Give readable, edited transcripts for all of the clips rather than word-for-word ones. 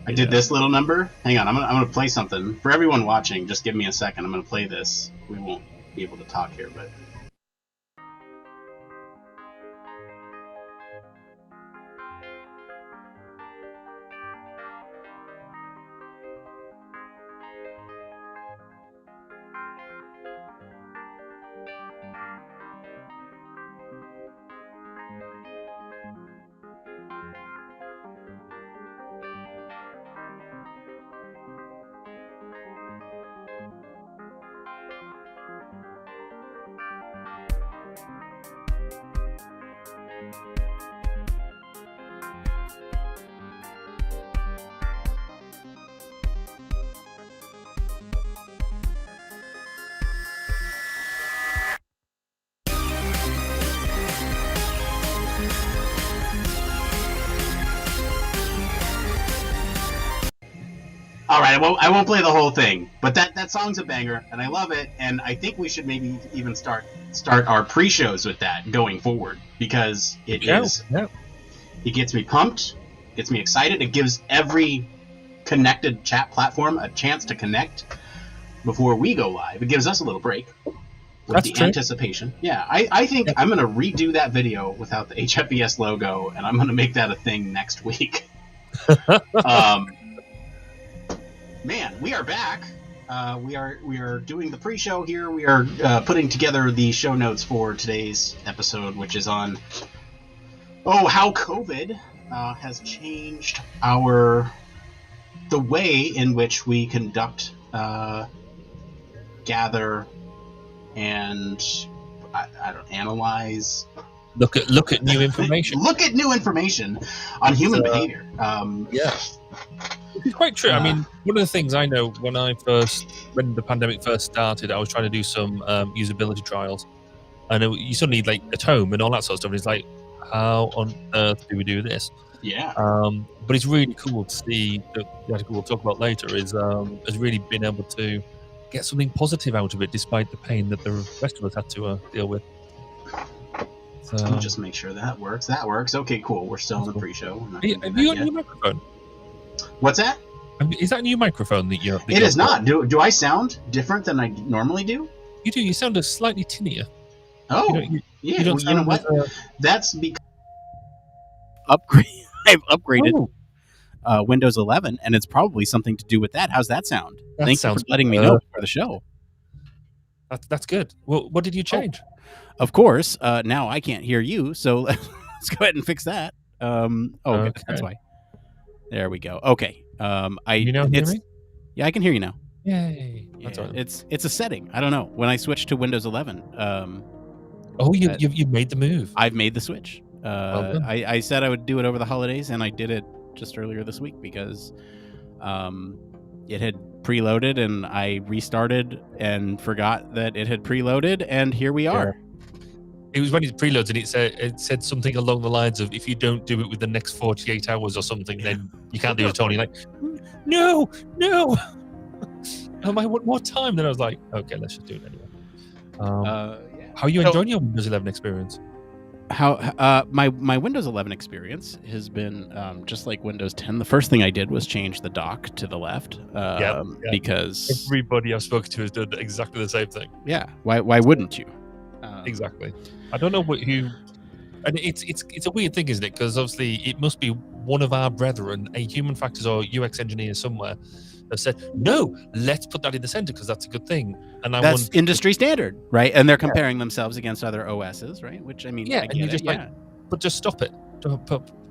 I did this little number. Hang on, I'm gonna play something for everyone watching. Just give me a second. I'm gonna play this. We won't be able to talk here, but. All right, I won't play the whole thing, but that song's a banger, and I love it. And I think we should maybe even start our pre-shows with that going forward, because it gets me pumped, gets me excited. It gives every connected chat platform a chance to connect before we go live. It gives us a little break with the anticipation. Yeah, I think I'm going to redo that video without the HFES logo, and I'm going to make that a thing next week. Man, we are back. We are doing the pre-show here. We are putting together the show notes for today's episode, which is on how COVID has changed the way in which we conduct, gather, and analyze. Look at new information. Look at new information on human behavior. It's quite true. I mean, one of the things I know when the pandemic first started, I was trying to do some usability trials, and you suddenly like at home and all that sort of stuff. And it's like, how on earth do we do this? Yeah. But it's really cool to see the article we'll talk about later has really been able to get something positive out of it, despite the pain that the rest of us had to deal with. So, let me just make sure that works. That works. Okay, cool. We're still in the pre-show. Have you got a new microphone? What's that? Is that a new microphone that you're... It is not. Do I sound different than I normally do? You do. You sound slightly tinnier. Oh, you know what? That's because... I've upgraded Windows 11, and it's probably something to do with that. How's that sound? Thanks for letting me know for the show. That's good. Well, what did you change? Of course, now I can't hear you, so let's go ahead and fix that. Okay. That's why. There we go. Okay. You now hear me? Yeah, I can hear you now. Yay! That's right. It's a setting. I don't know. When I switched to Windows 11. You've made the move. I've made the switch. I said I would do it over the holidays, and I did it just earlier this week because it had preloaded, and I restarted and forgot that it had preloaded, and here we are. Yeah. It was when it preloads, and it said something along the lines of, if you don't do it within the next 48 hours or something, then you can't do it at all. And you're like, no. I'm like, what more time? Then I was like, okay, let's just do it anyway. How are you enjoying your Windows 11 experience? My Windows 11 experience has been just like Windows 10. The first thing I did was change the dock to the left because everybody I've spoken to has done exactly the same thing. Yeah, why wouldn't you? Exactly. I don't know who, and it's a weird thing, isn't it? Because obviously it must be one of our brethren, a human factors or UX engineer somewhere, have said, no, let's put that in the center because that's a good thing. And that's industry standard, right? And they're comparing themselves against other OSs, right? Which I mean, and you just but just stop it.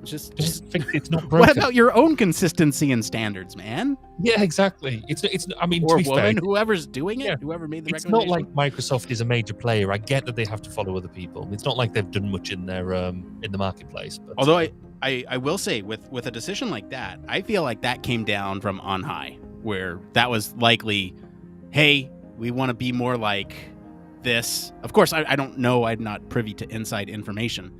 Just think it's not broken. What about your own consistency and standards, man? Yeah, exactly. It's. I mean, or to be woman, fair, whoever's doing it, whoever made the recommendation. It's not like Microsoft is a major player. I get that they have to follow other people. It's not like they've done much in their in the marketplace. But, although I will say with a decision like that, I feel like that came down from on high, where that was likely, hey, we want to be more like this. Of course, I don't know. I'm not privy to inside information.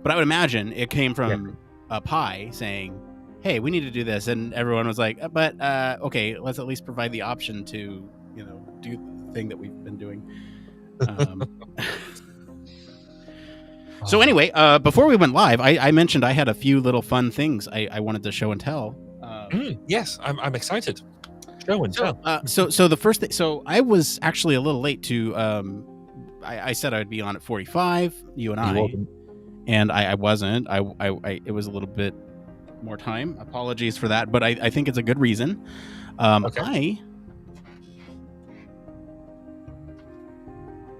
But I would imagine it came from up high saying, hey, we need to do this. And everyone was like, but okay, let's at least provide the option to, do the thing that we've been doing. So anyway, before we went live, I mentioned I had a few little fun things I wanted to show and tell. Yes, I'm excited. Show and tell. So the first thing. So I was actually a little late to. I said I'd be on at 45. You and I. And I wasn't. I it was a little bit more time. Apologies for that, but I think it's a good reason. Okay.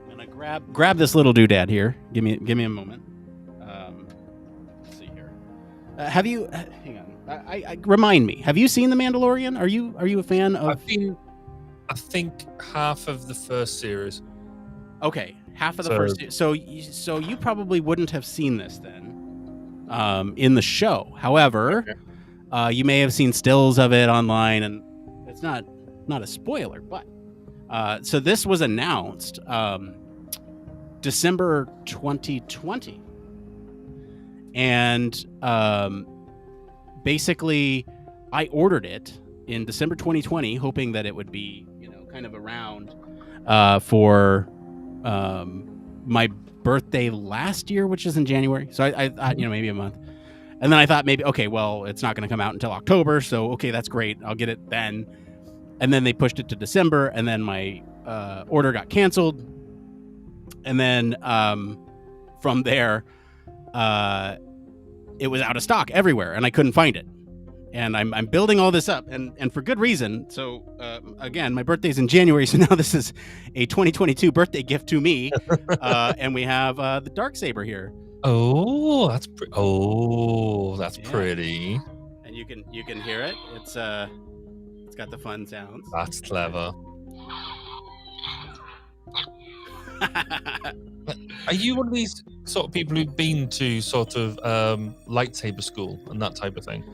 I'm gonna grab this little doodad here. Give me a moment. Let's see here. Have you? Hang on. I remind me. Have you seen The Mandalorian? Are you a fan of? I think half of the first series. Okay, half of the first. So you probably wouldn't have seen this then, in the show. However, you may have seen stills of it online, and it's not a spoiler. But so this was announced December 2020, and basically, I ordered it in December 2020, hoping that it would be kind of around for. My birthday last year, which is in January. So I thought, maybe a month. And then I thought maybe, okay, well, it's not going to come out until October. So, okay, that's great. I'll get it then. And then they pushed it to December. And then my order got canceled. And then from there, it was out of stock everywhere. And I couldn't find it. And I'm building all this up, and for good reason. So, again, my birthday's in January, so now this is a 2022 birthday gift to me. And we have the Darksaber here. Oh, that's pretty. And you can hear it. It's got the fun sounds. That's clever. Are you one of these sort of people who've been to sort of lightsaber school and that type of thing?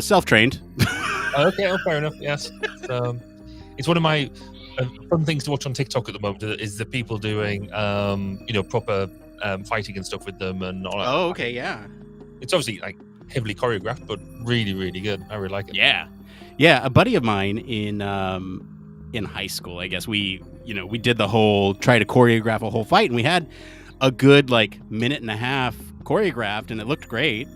Self-trained. Okay, fair enough. Yes, it's one of my fun things to watch on TikTok at the moment. Is the people doing proper fighting and stuff with them and all that. Oh, okay, yeah. It's obviously like heavily choreographed, but really, really good. I really like it. Yeah. A buddy of mine in high school, I guess we did the whole try to choreograph a whole fight, and we had a good minute and a half choreographed, and it looked great.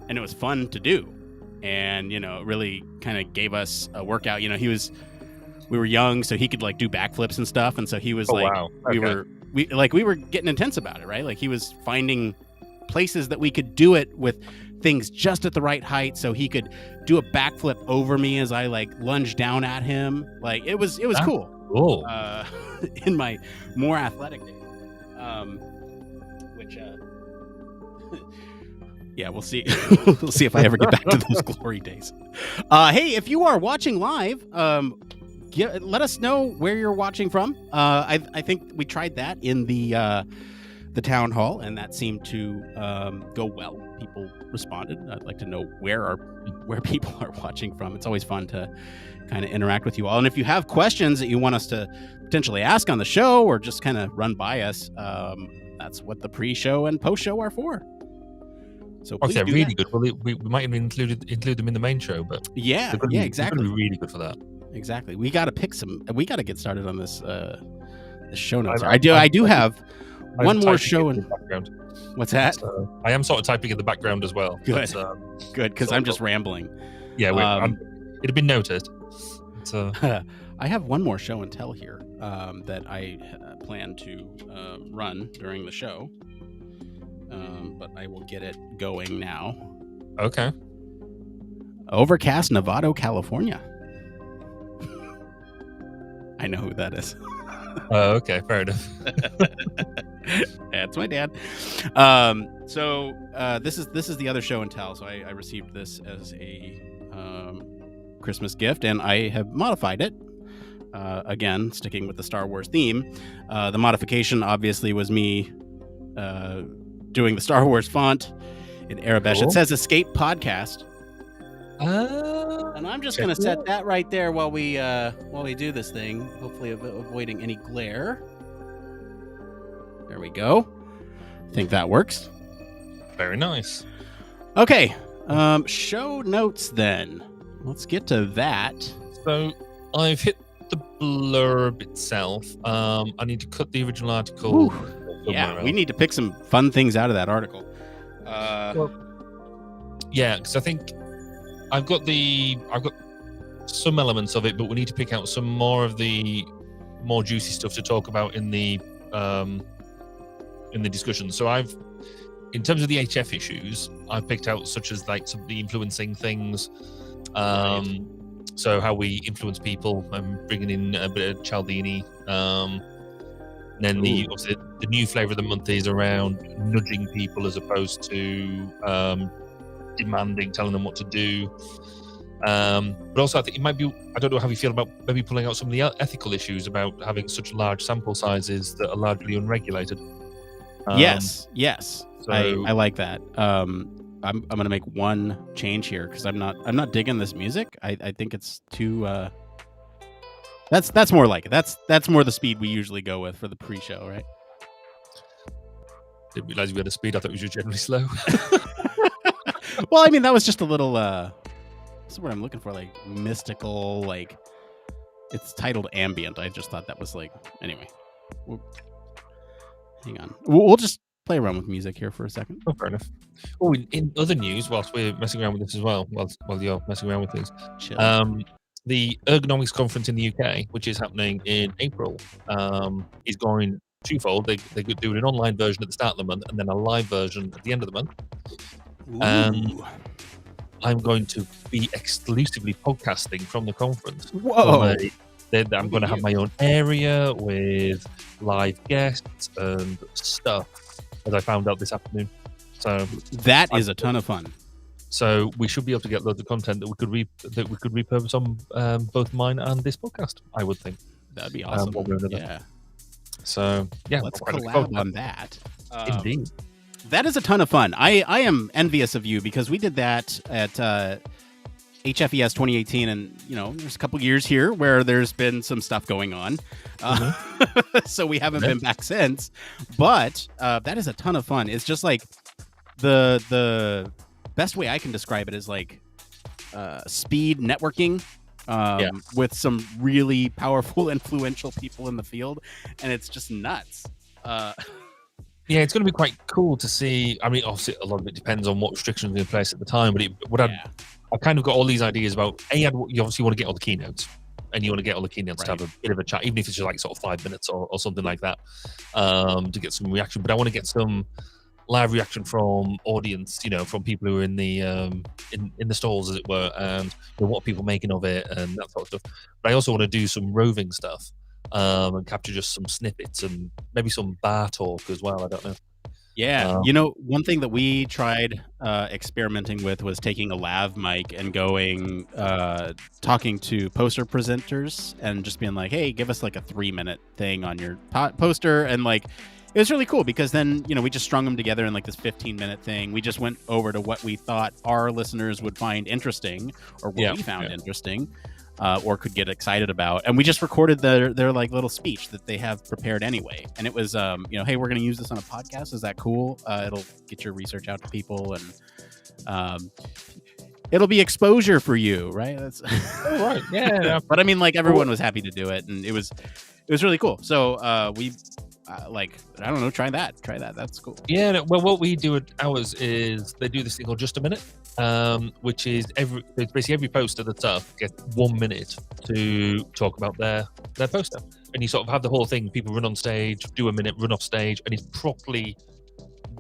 And it was fun to do, and it really kind of gave us a workout. We were young, so he could do backflips and stuff, and so he was wow. Okay. we were getting intense about it, right? He was finding places that we could do it with things just at the right height, so he could do a backflip over me as I lunged down at him. It was cool. Cool. In my more athletic days, which. Yeah, we'll see. We'll see if I ever get back to those glory days. Hey, if you are watching live, let us know where you're watching from. I think we tried that in the town hall, and that seemed to go well. People responded. I'd like to know where people are watching from. It's always fun to kind of interact with you all. And if you have questions that you want us to potentially ask on the show, or just kind of run by us, that's what the pre-show and post-show are for. So okay, really good. Well, we might even include them in the main show, but exactly. They're gonna be really good for that. Exactly. We got to pick some. We got to get started on this. The show notes. I do have one more show in the background. What's that? So, I am sort of typing in the background as well. Good. Good, because I'm just rambling. Yeah, it had been noticed. So I have one more show and tell here that I plan to run during the show. But I will get it going now. Okay. Overcast, Novato, California. I know who that is. Okay, fair enough. That's my dad. So this is the other show and tell. So I received this as a Christmas gift, and I have modified it. Again, sticking with the Star Wars theme. The modification obviously was me doing the Star Wars font in Arabic. Cool. It says Escape Podcast. And I'm just going to set that right there while we do this thing, hopefully avoiding any glare. There we go. I think that works. Very nice. Okay. Show notes then. Let's get to that. So I've hit the blurb itself. I need to cut the original article. Yeah, we need to pick some fun things out of that article. Yeah, because I think I've got some elements of it, but we need to pick out some more of the more juicy stuff to talk about in the discussion. So in terms of the HF issues, I've picked out such as like some of the influencing things. So how we influence people and bringing in a bit of Cialdini. Then obviously the new flavor of the month is around nudging people as opposed to demanding, telling them what to do. But also I think it might be, I don't know how you feel about maybe pulling out some of the ethical issues about having such large sample sizes that are largely unregulated. Yes. So, I like that. I'm going to make one change here because I'm not digging this music. I think it's too. That's more like it. That's more the speed we usually go with for the pre-show, right? Didn't realize we had a speed. I thought we were generally slow. Well, I mean that was just a little. What's the word I'm looking for? Like mystical. Like it's titled ambient. I just thought that was like. Anyway, hang on. We'll just play around with music here for a second. Oh, fair enough. Oh, in other news, whilst we're messing around with this as well, while you're messing around with things, the Ergonomics Conference in the UK, which is happening in April, is going twofold. They're doing an online version at the start of the month and then a live version at the end of the month. And I'm going to be exclusively podcasting from the conference. Whoa! I'm going to have my own area with live guests and stuff, as I found out this afternoon. So that is a ton of fun. So we should be able to get loads of content that we could repurpose on both mine and this podcast. I would think that'd be awesome. Yeah. So yeah, let's collab on that. Indeed, that is a ton of fun. I am envious of you because we did that at HFES 2018, and there's a couple years here where there's been some stuff going on, so we haven't been back since. But that is a ton of fun. It's just like the best way I can describe it is like speed networking with some really powerful, influential people in the field, and it's just nuts. Yeah, it's going to be quite cool to see. I mean, obviously, a lot of it depends on what restrictions are in place at the time, but I kind of got all these ideas about, you obviously want to get all the keynotes, and you want to get all the keynotes to have a bit of a chat, even if it's just like sort of 5 minutes or something like that, to get some reaction. But I want to get some live reaction from audience, from people who are in the stalls, as it were, and what are people making of it and that sort of stuff. But I also want to do some roving stuff and capture just some snippets and maybe some bar talk as well. I don't know. Yeah, one thing that we tried experimenting with was taking a lav mic and going talking to poster presenters and just being like, hey, give us like a 3-minute thing on your poster. And like, it was really cool because then, we just strung them together in like this 15-minute thing. We just went over to what we thought our listeners would find interesting or what we found interesting. Or could get excited about, and we just recorded their like little speech that they have prepared anyway. And it was, hey, we're going to use this on a podcast. Is that cool? It'll get your research out to people, and it'll be exposure for you, right? That's right. Yeah. But I mean, like everyone was happy to do it, and it was really cool. So we. I don't know, try that. That's cool. Yeah, well, what we do at ours is they do this thing called Just a Minute, which is basically every poster that's up gets 1 minute to talk about their poster. And you sort of have the whole thing, people run on stage, do a minute, run off stage, and it's properly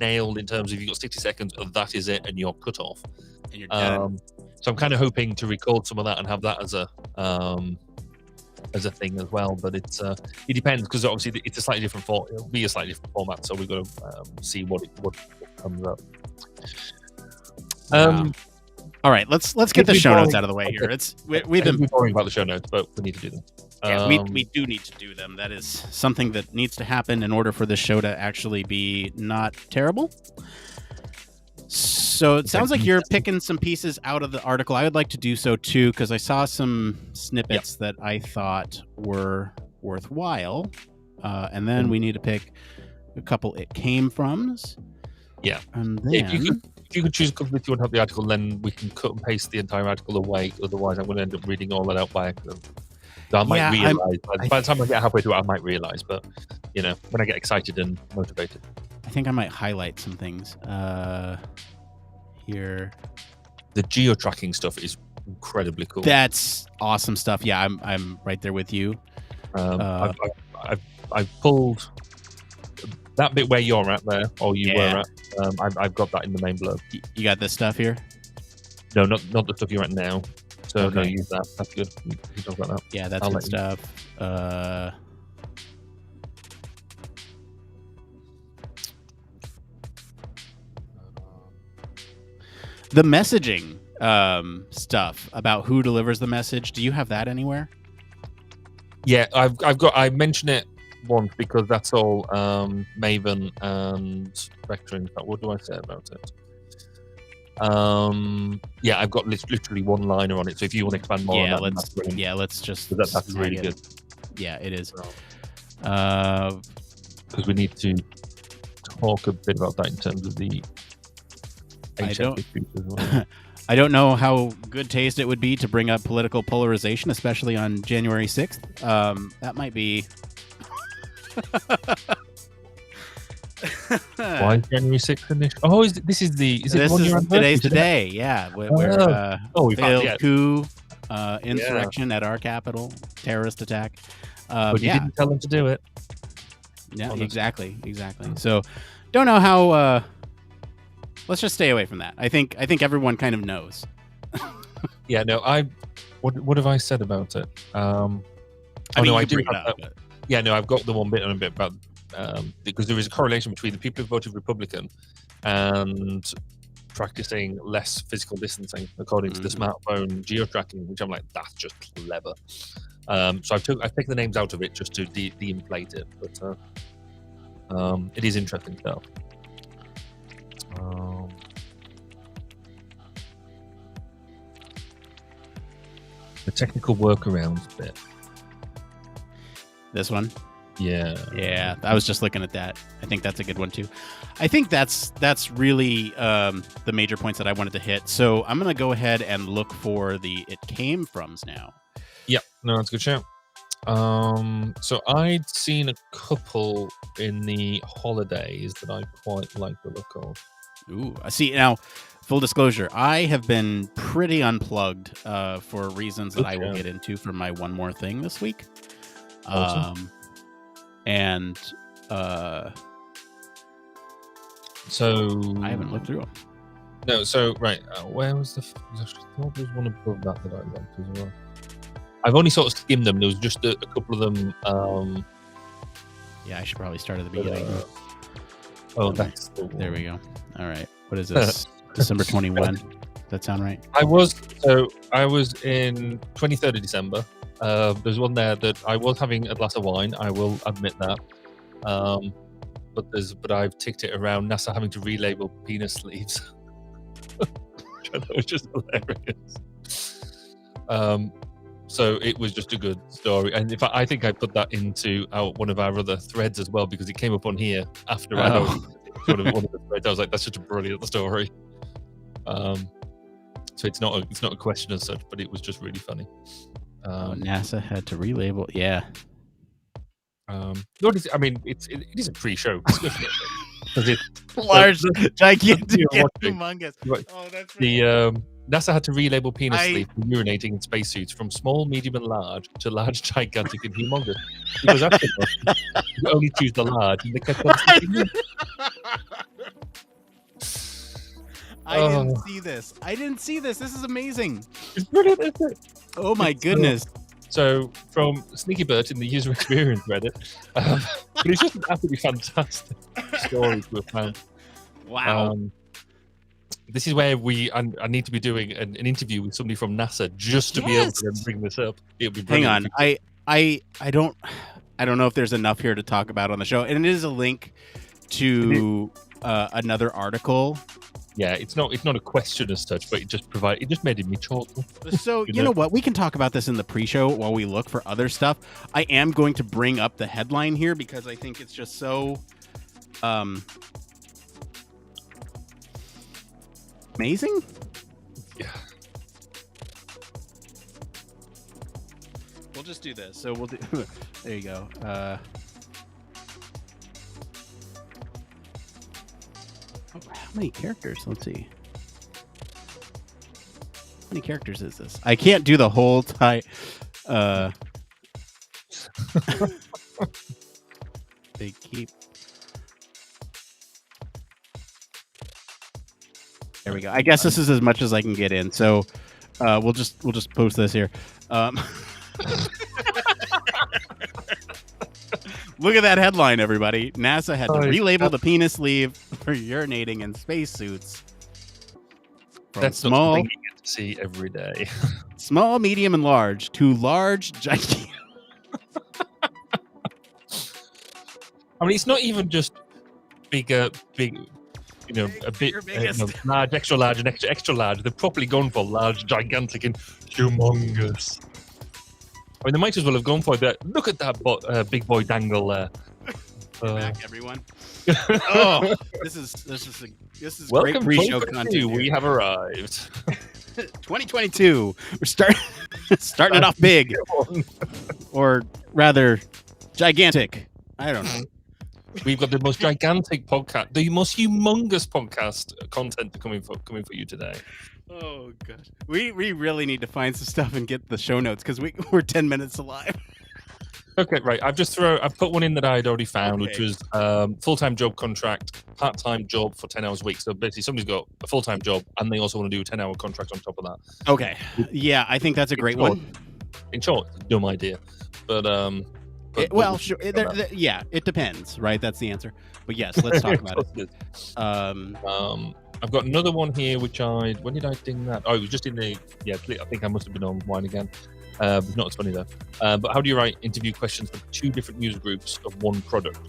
nailed in terms of you've got 60 seconds, and that is it, and you're cut off. And you're done. So I'm kind of hoping to record some of that and have that as a thing as well, but it depends because obviously it's a slightly different format. It'll be a slightly different format, so we've got to see what comes up. All right, let's get the show notes out of the way here. We've been boring about the show notes, but we need to do them. Yeah, we do need to do them. That is something that needs to happen in order for this show to actually be not terrible. So it sounds like you're picking some pieces out of the article. I would like to do so too, because I saw some snippets that I thought were worthwhile. And then we need to pick a couple it came froms. Yeah. And then... If you could choose a couple if you want to have the article, then we can cut and paste the entire article away. Otherwise, I'm going to end up reading all that out by accident. So I might realize. By the time I get halfway through it, I might realize. But, when I get excited and motivated. I think I might highlight some things here. the geo-tracking stuff is incredibly cool. That's awesome stuff. Yeah, I'm right there with you. I've pulled that bit where you're at there, or you were at. I've got that in the main blurb. You got this stuff here? No, not the stuff you're at now. So no, use that. That's good. You talk about that. Yeah, that's good stuff. The messaging stuff about who delivers the message. Do you have that anywhere? Yeah, I mention it once because that's all Maven and Vector. What do I say about it? Yeah, I've got literally one liner on it. So if you want to expand more on that, let's just. That's really good. Yeah, it is. Because we need to talk a bit about that in terms of the. I don't know how good taste it would be to bring up political polarization, especially on January 6th. That might be. Why January 6th initial? Oh, this is today's today. Yeah, failed coup, insurrection at our capital, terrorist attack. But you didn't tell them to do it. Yeah, exactly. So, don't know how. Let's just stay away from that. I think everyone kind of knows. Yeah, no. What have I said about it? I do. Yeah, no. I've got the one bit on a bit about because there is a correlation between the people who voted Republican and practicing less physical distancing, according to the smartphone geo-tracking, which I'm like, that's just clever. So I've taken the names out of it just to de-inflate it, but it is interesting stuff. The technical workarounds bit. This one? Yeah. I was just looking at that. I think that's a good one too. I think that's really the major points that I wanted to hit. So I'm going to go ahead and look for the it came froms now. Yeah, no, that's a good shout. So I'd seen a couple in the holidays that I quite like the look of. Ooh, I see. Now, full disclosure, I have been pretty unplugged for reasons that I will get into for my one more thing this week. Awesome. So I haven't looked through them. No, so right, where was the? I thought there was one above that I liked as well. I've only sort of skimmed them. There was just a couple of them. Yeah, I should probably start at the beginning. That's the one. There we go. All right, what is this? December 21. Does that sound right? I was in 23rd of December. There's one there that I was having a glass of wine. I will admit that. But I've ticked it around NASA having to relabel penis sleeves. Which I thought was just hilarious. So it was just a good story, and in fact, I think I put that into one of our other threads as well because it came up on here after I know one of the threads. I was like, "That's such a brilliant story." So it's not a question as such, but it was just really funny. NASA had to relabel, yeah. It is a pre-show discussion because it's large, gigantic, humongous. Oh, that's the NASA had to relabel penis sleeve for urinating in spacesuits from small, medium, and large to large, gigantic, and humongous. Because after that, you only choose the large, and they kept on I didn't see this. This is amazing. It's brilliant, isn't it? Oh my goodness. So from Sneaky Bert in the user experience Reddit, but it's just an absolutely fantastic story to have found. Wow. This is where I need to be doing an interview with somebody from NASA just to be able to bring this up. It'll be brilliant. Hang on, I don't know if there's enough here to talk about on the show, and it is a link to another article. Yeah, it's not a question as such, but it just made me chuckle. So you know what? We can talk about this in the pre-show while we look for other stuff. I am going to bring up the headline here because I think it's just so amazing. Yeah. We'll just do this. So we'll do. There you go. How many characters? Let's see. many characters is this? I can't do the whole time. They keep. There we go. I guess this is as much as I can get in. So we'll just post this here. Look at that headline, everybody. NASA had to relabel the penis sleeve for urinating in spacesuits. That's small, not something you get to see every day. Small, medium, and large to large, gigantic. I mean, it's not even just big, a bit large, extra large, and extra large. They've properly gone for large, gigantic, and humongous. I mean, they might as well have gone for that. Look at that big boy dangle there. Back, everyone. Oh, this is welcome, great pre-show content. We have arrived. 2022. We're starting it off big, or rather, gigantic. I don't know. We've got the most gigantic podcast, the most humongous podcast content coming for you today. Oh god, we really need to find some stuff and get the show notes because we're 10 minutes alive. Okay, right. I've put one in that I had already found, which was full-time job contract, part-time job for 10 hours a week. So basically, somebody's got a full-time job and they also want to do a 10-hour contract on top of that. Okay, yeah, I think that's a great one. In short, dumb idea, but sure. Yeah, it depends, right? That's the answer. But yes, let's talk about it. I've got another one here, when did I ding that? Oh, it was just in the, I think I must have been on Wine again. Not as funny though. But how do you write interview questions for two different user groups of one product?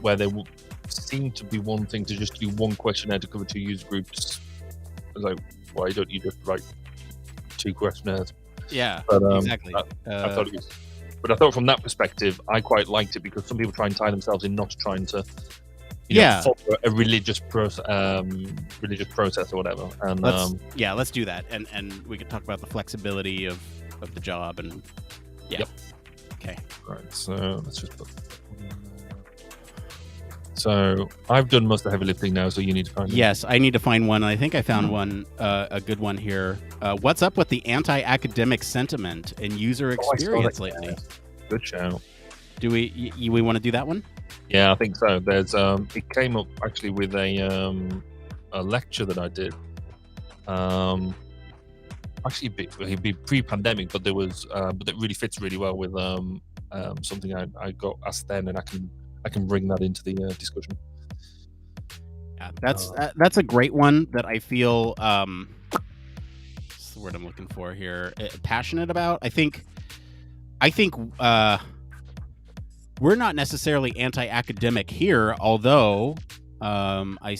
Where there will seem to be one thing to just do one questionnaire to cover two user groups. I was like, why don't you just write two questionnaires? Yeah, but, exactly. But I thought from that perspective, I quite liked it because some people try and tie themselves in not trying to follow a religious process or whatever. And let's do that, and we can talk about the flexibility of the job and Yep. Okay. Right. So let's just put. So I've done most of the heavy lifting now. So you need to find. Yes, I need to find one. I think I found one, a good one here. What's up with the anti-academic sentiment and user experience lately? Good shout. Do we want to do that one? Yeah, I think so. There's it came up actually with a lecture that I did. Actually, it'd be pre-pandemic, but there was, but it really fits really well with something I got asked then, and I can bring that into the discussion. Yeah, that's a great one that I feel. What's the word I'm looking for here? Passionate about. I think. We're not necessarily anti-academic here, although I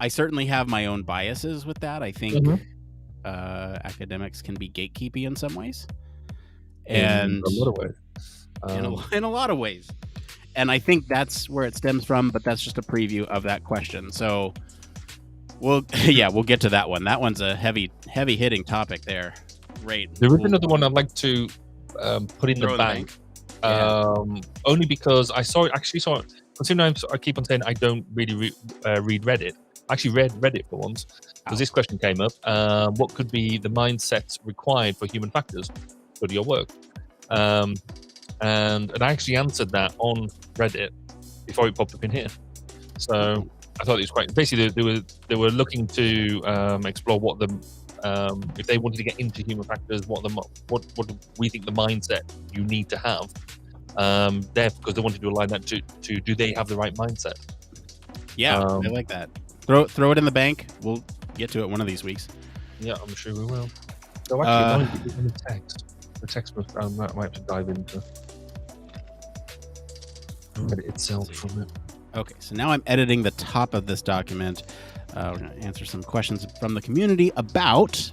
certainly have my own biases with that. I think academics can be gatekeepy in some ways, and in a lot of ways. In a lot of ways, and I think that's where it stems from. But that's just a preview of that question. So we'll get to that one. That one's a heavy hitting topic there. Great. There is another one I'd like to put in the bank. Only because I actually saw it. Considering I keep on saying I don't really read Reddit. I actually read Reddit for once because this question came up. What could be the mindsets required for human factors to do your work? And I actually answered that on Reddit before it popped up in here. So I thought it was quite. Basically, they were looking to explore what the if they wanted to get into human factors, what we think the mindset you need to have there, because they wanted to align that to do they have the right mindset? Yeah, I like that. Throw it in the bank. We'll get to it one of these weeks. Yeah, I'm sure we will. So actually, the text must, I might have to dive into Reddit itself from it. Okay, so now I'm editing the top of this document. We're going to answer some questions from the community about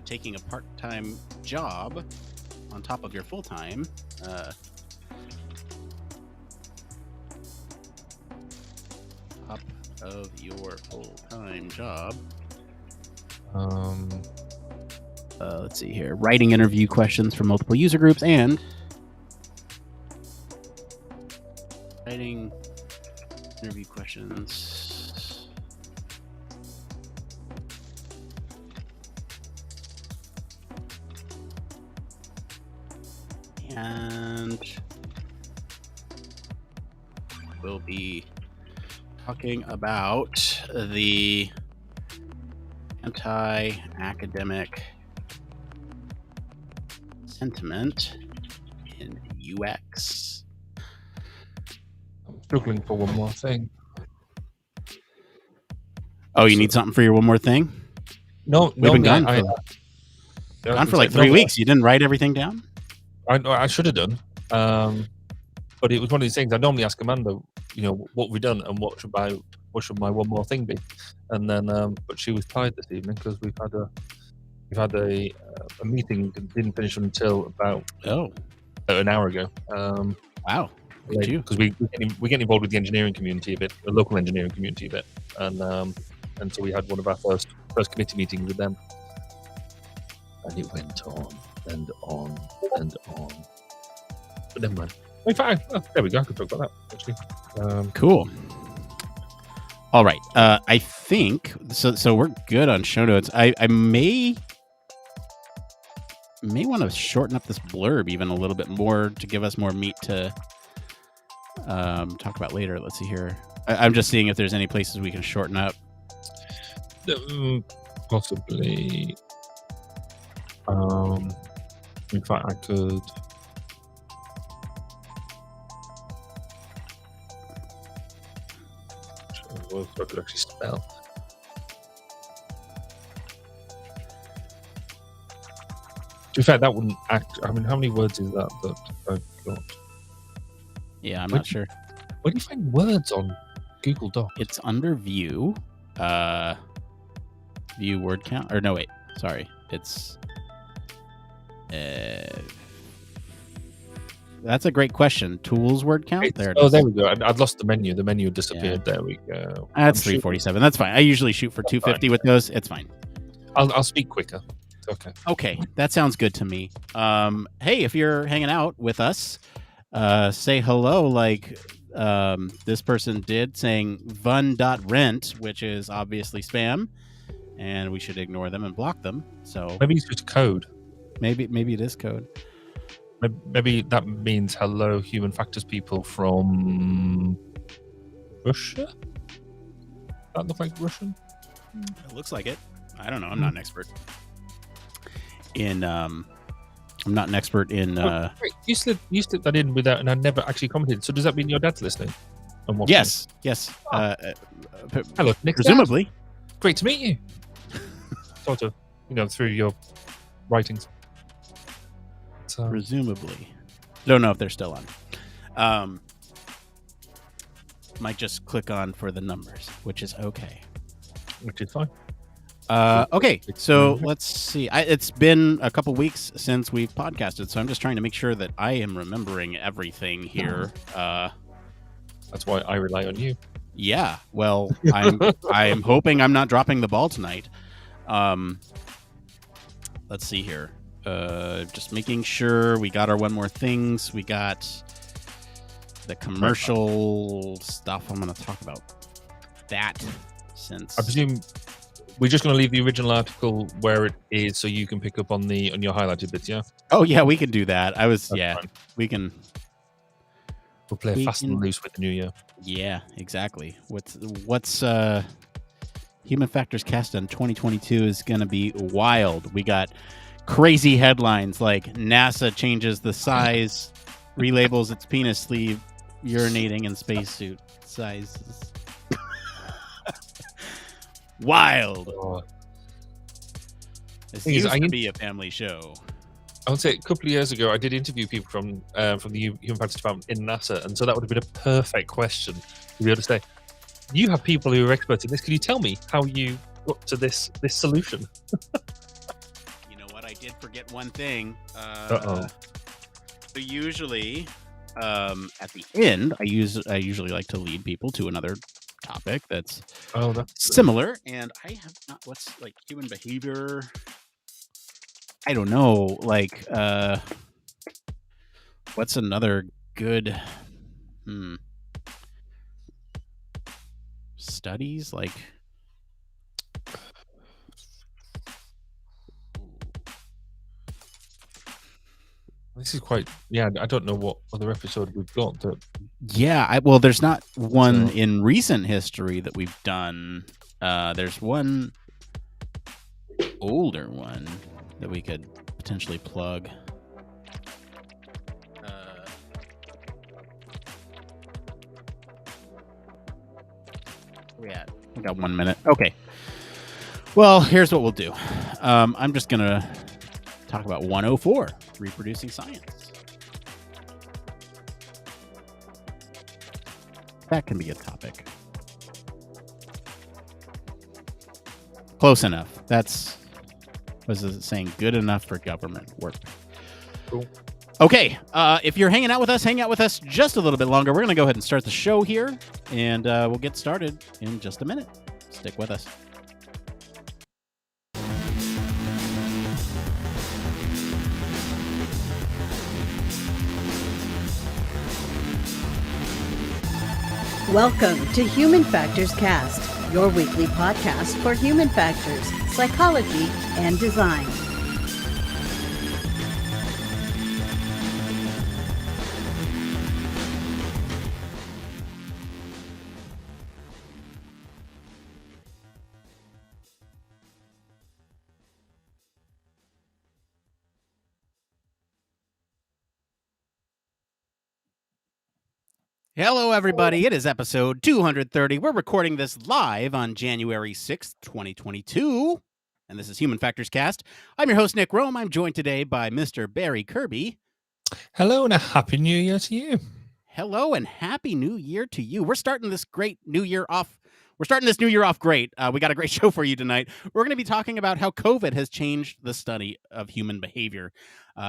taking a part-time job on top of your full-time. Top of your full-time job. Let's see here. Writing interview questions from multiple user groups and writing interview questions and we'll be talking about the anti-academic sentiment in UX. I'm struggling for one more thing. Oh, you need something for your one more thing? No, we've been gone for like 3 weeks. You didn't write everything down? I should have done, but it was one of these things. I normally ask Amanda, what we've done and what should my one more thing be, and then but she was tired this evening because we've had a meeting that didn't finish until about an hour ago. Wow. Because we get involved with the engineering community a bit, the local engineering community a bit, and so we had one of our first committee meetings with them, and it went on and on and on. But never mind. In fact, there we go. I could talk about that actually. Cool. All right. I think so. We're good on show notes. I may want to shorten up this blurb even a little bit more to give us more meat to talk about later. Let's see here. I'm just seeing if there's any places we can shorten up. Possibly. In fact, I could. I could actually spell. To be fair, that wouldn't act. I mean, how many words is that I've got? Yeah, I'm not sure. Where do you find words on Google Docs? It's under View. View word count. Or no, wait. Sorry. It's. That's a great question. Tools word count. There we go. I'd lost the menu. The menu disappeared. Yeah. There we go. That's 347. That's fine. I usually shoot for 250 with those. It's fine. I'll speak quicker. Okay. That sounds good to me. Hey, if you're hanging out with us, say hello like this person did, saying vun.rent, which is obviously spam, and we should ignore them and block them. So maybe it's just code. Maybe it is code. Maybe that means hello, human factors people from Russia. That look like Russian? It looks like it. I don't know. I'm not an expert in. I'm not an expert in. Wait, you slipped that in without, and I never actually commented. So does that mean your dad's listening? Yes. Hello, Nick. Presumably. Dad. Great to meet you. Sort of, through your writings. So. Presumably. Don't know if they're still on. Might just click on for the numbers, which is okay. Which is fine. Okay, so let's see. It's been a couple weeks since we've podcasted, so I'm just trying to make sure that I am remembering everything here. That's why I rely on you. Yeah, well, I'm hoping I'm not dropping the ball tonight. Let's see here. Just making sure we got our one more things. We got the commercial stuff. I'm going to talk about that since I presume we're just going to leave the original article where it is, so you can pick up on your highlighted bits. Yeah. Oh yeah, we can do that. Fine. We can. We'll play fast and loose with the new year. Yeah, exactly. What's Human Factors Cast in 2022 is going to be wild. We got crazy headlines like NASA changes the size, relabels its penis sleeve, urinating in spacesuit sizes. Wild. This used to be a family show. I would say a couple of years ago, I did interview people from the Human Factors Department in NASA, and so that would have been a perfect question to be able to say, you have people who are experts in this. Can you tell me how you got to this solution? You know what? I did forget one thing. Uh-oh. So usually, at the end, I usually like to lead people to another topic that's similar, and I have not. What's like human behavior? I don't know. Like, what's another good studies? Like, This is quite, I don't know what other episode we've got. Yeah, well, there's not one in recent history that we've done. There's one older one that we could potentially plug. We got 1 minute. Okay. Well, here's what we'll do. I'm just going to talk about 104, reproducing science. That can be a topic. Close enough. Was it saying good enough for government work? Cool. Okay. If you're hanging out with us, hang out with us just a little bit longer. We're going to go ahead and start the show here, and we'll get started in just a minute. Stick with us. Welcome to Human Factors Cast, your weekly podcast for human factors, psychology, and design. Hello, everybody. It is episode 230. We're recording this live on January 6th, 2022. And this is Human Factors Cast. I'm your host, Nick Roome. I'm joined today by Mr. Barry Kirby. Hello, and a happy new year to you. Hello, and happy new year to you. We're starting this great new year off. We're starting this new year off great. We got a great show for you tonight. We're going to be talking about how Covet has changed the study of human behavior,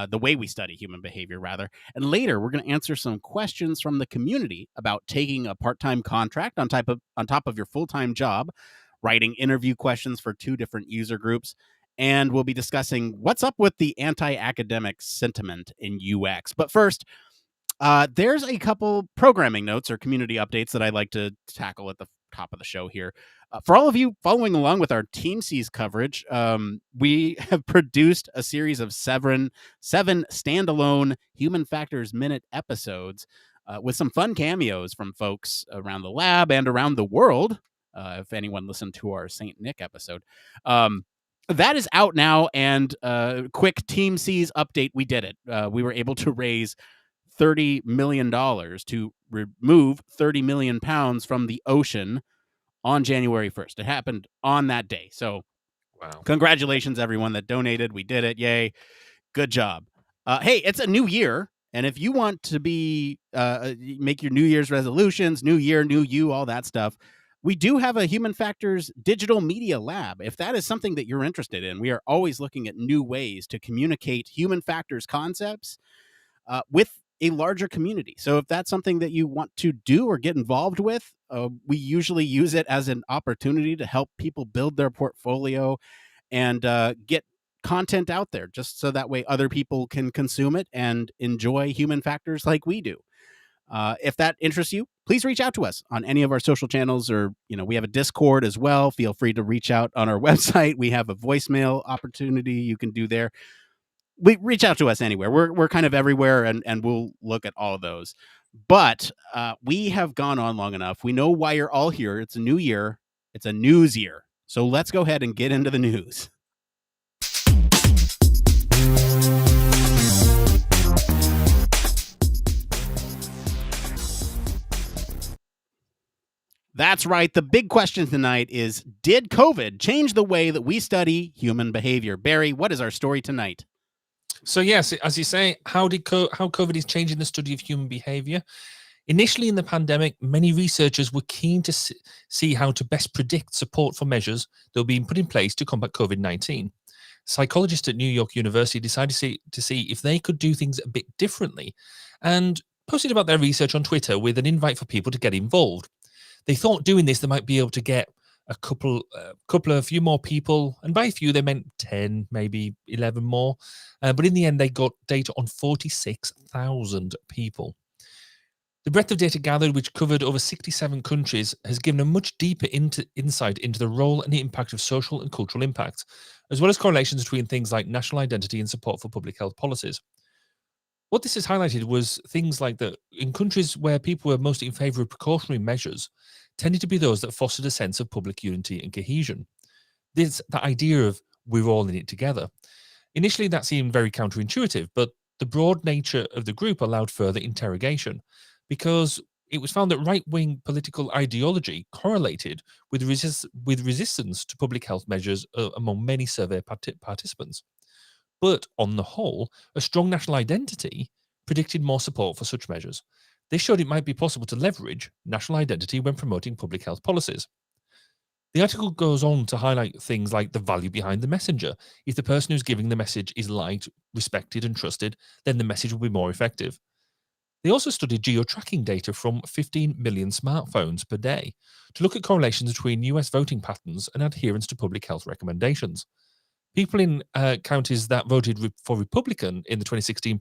the way we study human behavior, rather. And later, we're going to answer some questions from the community about taking a part-time contract on top of your full-time job, writing interview questions for 2 different user groups, and we'll be discussing what's up with the anti-academic sentiment in UX. But first, there's a couple programming notes or community updates that I'd like to tackle at the top of the show here. For all of you following along with our Team C's coverage, we have produced a series of seven standalone Human Factors Minute episodes with some fun cameos from folks around the lab and around the world. If anyone listened to our St. Nick episode. That is out now, and quick Team C's update, we did it. We were able to raise $30 million to remove 30 million pounds from the ocean on January 1st. It happened on that day. So wow. Congratulations, everyone that donated. We did it. Yay. Good job. Hey, it's a new year. And if you want to make your New Year's resolutions, new year, new you, all that stuff, we do have a Human Factors Digital Media Lab. If that is something that you're interested in, we are always looking at new ways to communicate human factors concepts with a larger community. So if that's something that you want to do or get involved with, we usually use it as an opportunity to help people build their portfolio and get content out there, just so that way other people can consume it and enjoy human factors like we do. If that interests you, please reach out to us on any of our social channels, or we have a Discord as well. Feel free to reach out on our website. We have a voicemail opportunity you can do there. We reach out to us anywhere. We're kind of everywhere, and we'll look at all of those. But we have gone on long enough. We know why you're all here. It's a new year. It's a news year. So let's go ahead and get into the news. That's right. The big question tonight is, did COVID change the way that we study human behavior? Barry, what is our story tonight? So yes, as you say, how COVID is changing the study of human behavior. Initially in the pandemic, many researchers were keen to see how to best predict support for measures that were being put in place to combat COVID-19. Psychologists at New York University decided to see if they could do things a bit differently, and posted about their research on Twitter with an invite for people to get involved. They thought doing this, they might be able to get a few more people, and by a few they meant 10, maybe 11 more. But in the end, they got data on 46,000 people. The breadth of data gathered, which covered over 67 countries, has given a much deeper insight into the role and the impact of social and cultural impact, as well as correlations between things like national identity and support for public health policies. What this has highlighted was things like that in countries where people were mostly in favour of precautionary measures, tended to be those that fostered a sense of public unity and cohesion. That idea of we're all in it together. Initially, that seemed very counterintuitive, but the broad nature of the group allowed further interrogation because it was found that right-wing political ideology correlated with resistance to public health measures among many survey participants. But on the whole, a strong national identity predicted more support for such measures. This showed it might be possible to leverage national identity when promoting public health policies. The article goes on to highlight things like the value behind the messenger. If the person who's giving the message is liked, respected, and trusted, then the message will be more effective. They also studied geo-tracking data from 15 million smartphones per day to look at correlations between US voting patterns and adherence to public health recommendations. People in counties that voted for Republican in the 2016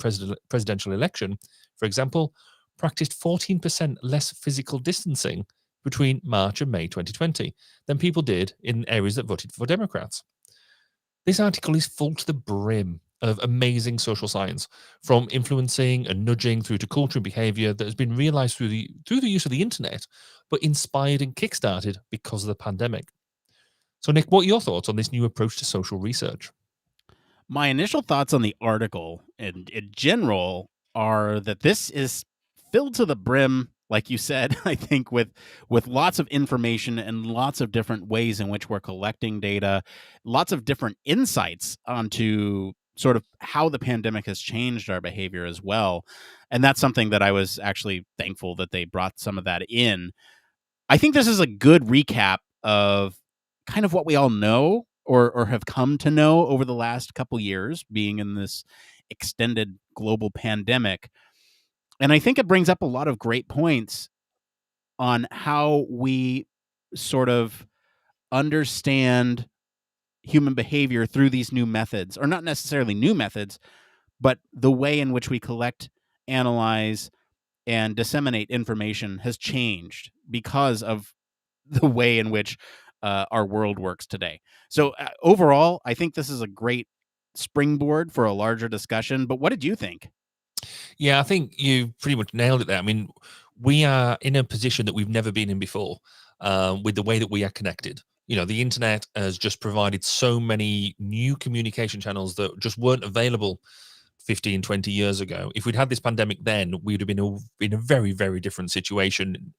presidential election, for example, practiced 14% less physical distancing between March and May 2020 than people did in areas that voted for Democrats. This article is full to the brim of amazing social science, from influencing and nudging through to culture and behavior that has been realized through the use of the internet, but inspired and kickstarted because of the pandemic. So, Nick, what are your thoughts on this new approach to social research? My initial thoughts on the article and in general are that this is filled to the brim, like you said, I think with lots of information and lots of different ways in which we're collecting data, lots of different insights onto sort of how the pandemic has changed our behavior as well. And that's something that I was actually thankful that they brought some of that in. I think this is a good recap of kind of what we all know or have come to know over the last couple years, being in this extended global pandemic. And I think it brings up a lot of great points on how we sort of understand human behavior through these new methods, or not necessarily new methods, but the way in which we collect, analyze, and disseminate information has changed because of the way in which our world works today. So overall, I think this is a great springboard for a larger discussion. But what did you think? Yeah, I think you pretty much nailed it there. I mean, we are in a position that we've never been in before with the way that we are connected. You know, the internet has just provided so many new communication channels that just weren't available 15, 20 years ago. If we'd had this pandemic then, we'd have been in a very, very different situation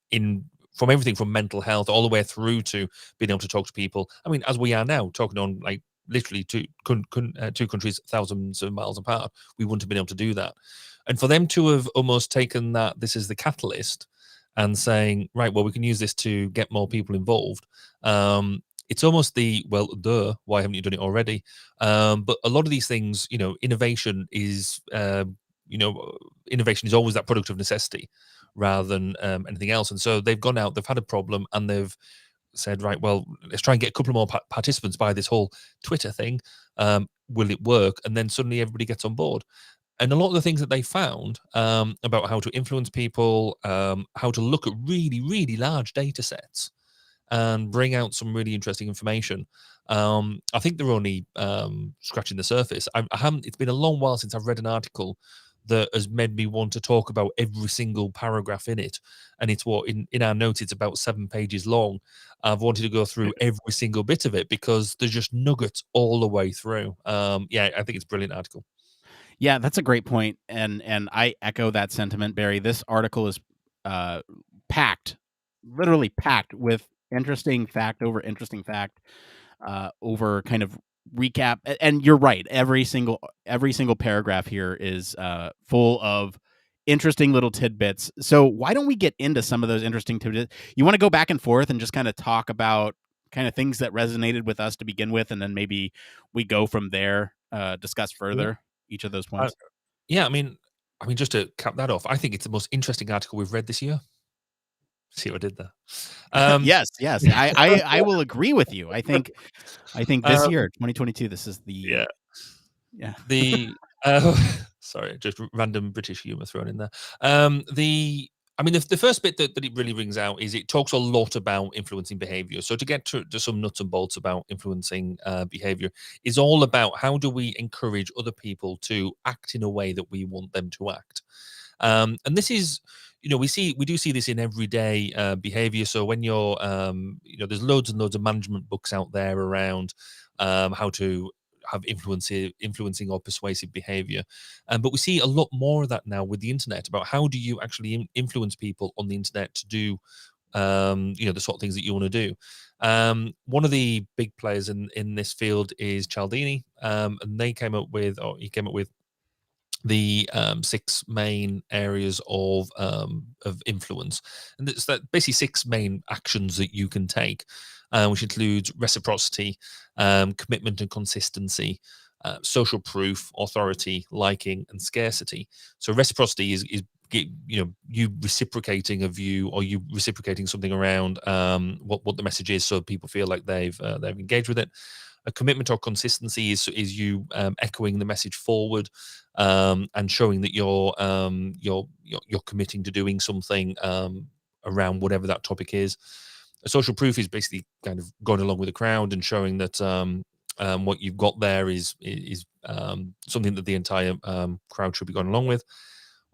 from everything from mental health all the way through to being able to talk to people. I mean, as we are now, talking on like literally two countries thousands of miles apart, we wouldn't have been able to do that. And for them to have almost taken that this is the catalyst and saying, right, well, we can use this to get more people involved. It's almost why haven't you done it already? But a lot of these things, you know, innovation is always that product of necessity rather than anything else. And so they've gone out, they've had a problem, and they've said, right, well, let's try and get a couple more participants by this whole Twitter thing. Will it work? And then suddenly everybody gets on board. And a lot of the things that they found about how to influence people, how to look at really, really large data sets and bring out some really interesting information. I think they're only scratching the surface. It's been a long while since I've read an article that has made me want to talk about every single paragraph in it. And it's in our notes, it's about 7 pages long. I've wanted to go through every single bit of it because there's just nuggets all the way through. I think it's a brilliant article. Yeah, that's a great point. And I echo that sentiment, Barry. This article is literally packed with interesting fact over interesting fact over kind of recap. And you're right, every single paragraph here is full of interesting little tidbits. So why don't we get into some of those interesting tidbits? You want to go back and forth and just kind of talk about kind of things that resonated with us to begin with, and then maybe we go from there, discuss further each of those points. I mean, just to cap that off, I think it's the most interesting article we've read this year. See what I did there? Yes. I will agree with you. I think this year, 2022, this is the the sorry, just random British humor thrown in there. I mean, the first bit that it really rings out is it talks a lot about influencing behavior. So to get to some nuts and bolts about influencing behavior is all about how do we encourage other people to act in a way that we want them to act. And this is, we do see this in everyday behavior. So when you're, there's loads and loads of management books out there around how to have influencing or persuasive behavior, but we see a lot more of that now with the internet about how do you actually influence people on the internet to do the sort of things that you want to do. One of the big players in this field is Cialdini, and he came up with the 6 main areas of influence, and it's that basically 6 main actions that you can take, which includes reciprocity, commitment and consistency, social proof, authority, liking, and scarcity. So reciprocity is you reciprocating a view, or you reciprocating something around what the message is, so people feel like they've engaged with it. A commitment or consistency is you echoing the message forward, and showing that you're committing to doing something around whatever that topic is. A social proof is basically kind of going along with the crowd and showing that what you've got there is something that the entire crowd should be going along with.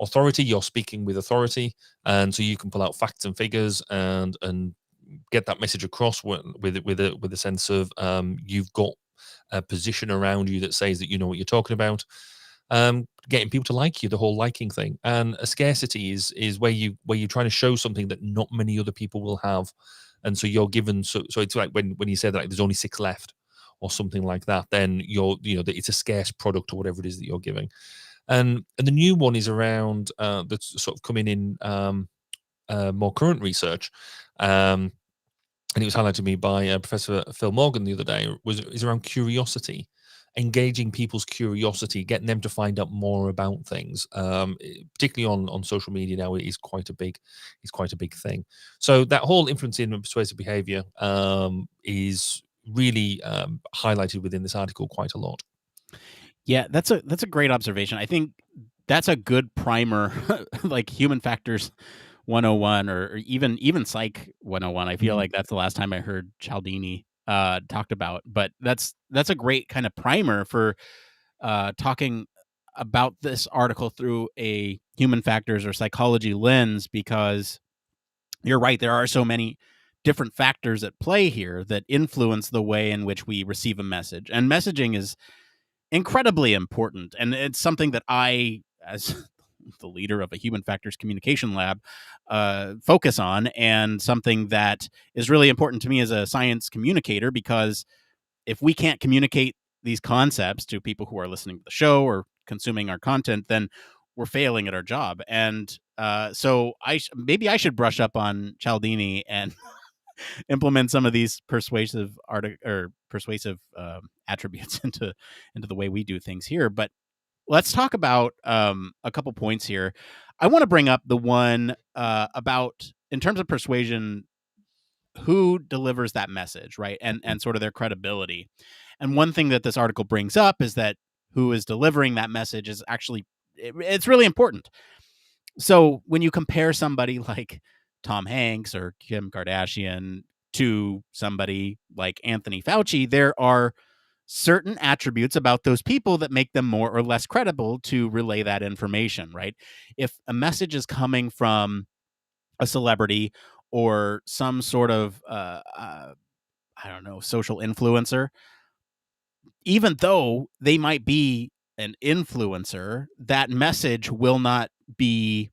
Authority, you're speaking with authority, and so you can pull out facts and figures and get that message across with a sense of you've got a position around you that says that you know what you're talking about. Getting people to like you, the whole liking thing. And a scarcity is where you're trying to show something that not many other people will have, and so you're given. So it's like when you say that, like, there's only 6 left or something like that, then it's a scarce product or whatever it is that you're giving. And the new one is around that's sort of coming in more current research, and it was highlighted to me by Professor Phil Morgan the other day, is around curiosity, engaging people's curiosity, getting them to find out more about things, particularly on social media now. It is quite a big thing. So that whole influencing and persuasive behavior is really highlighted within this article quite a lot. Yeah, that's a great observation. I think that's a good primer, like Human Factors 101 or even Psych 101. I feel like that's the last time I heard Cialdini talked about, but that's a great kind of primer for talking about this article through a human factors or psychology lens, because you're right, there are so many different factors at play here that influence the way in which we receive a message. And messaging is incredibly important, and it's something that I, as the leader of a human factors communication lab, focus on, and something that is really important to me as a science communicator, because if we can't communicate these concepts to people who are listening to the show or consuming our content, then we're failing at our job. And so maybe I should brush up on Cialdini and implement some of these persuasive attributes into the way we do things here. But let's talk about a couple points here. I want to bring up the one about, in terms of persuasion, who delivers that message, right? And sort of their credibility. And one thing that this article brings up is that who is delivering that message is actually, it's really important. So when you compare somebody like Tom Hanks or Kim Kardashian to somebody like Anthony Fauci, there are certain attributes about those people that make them more or less credible to relay that information, right? If a message is coming from a celebrity or some sort of, social influencer, even though they might be an influencer, that message will not be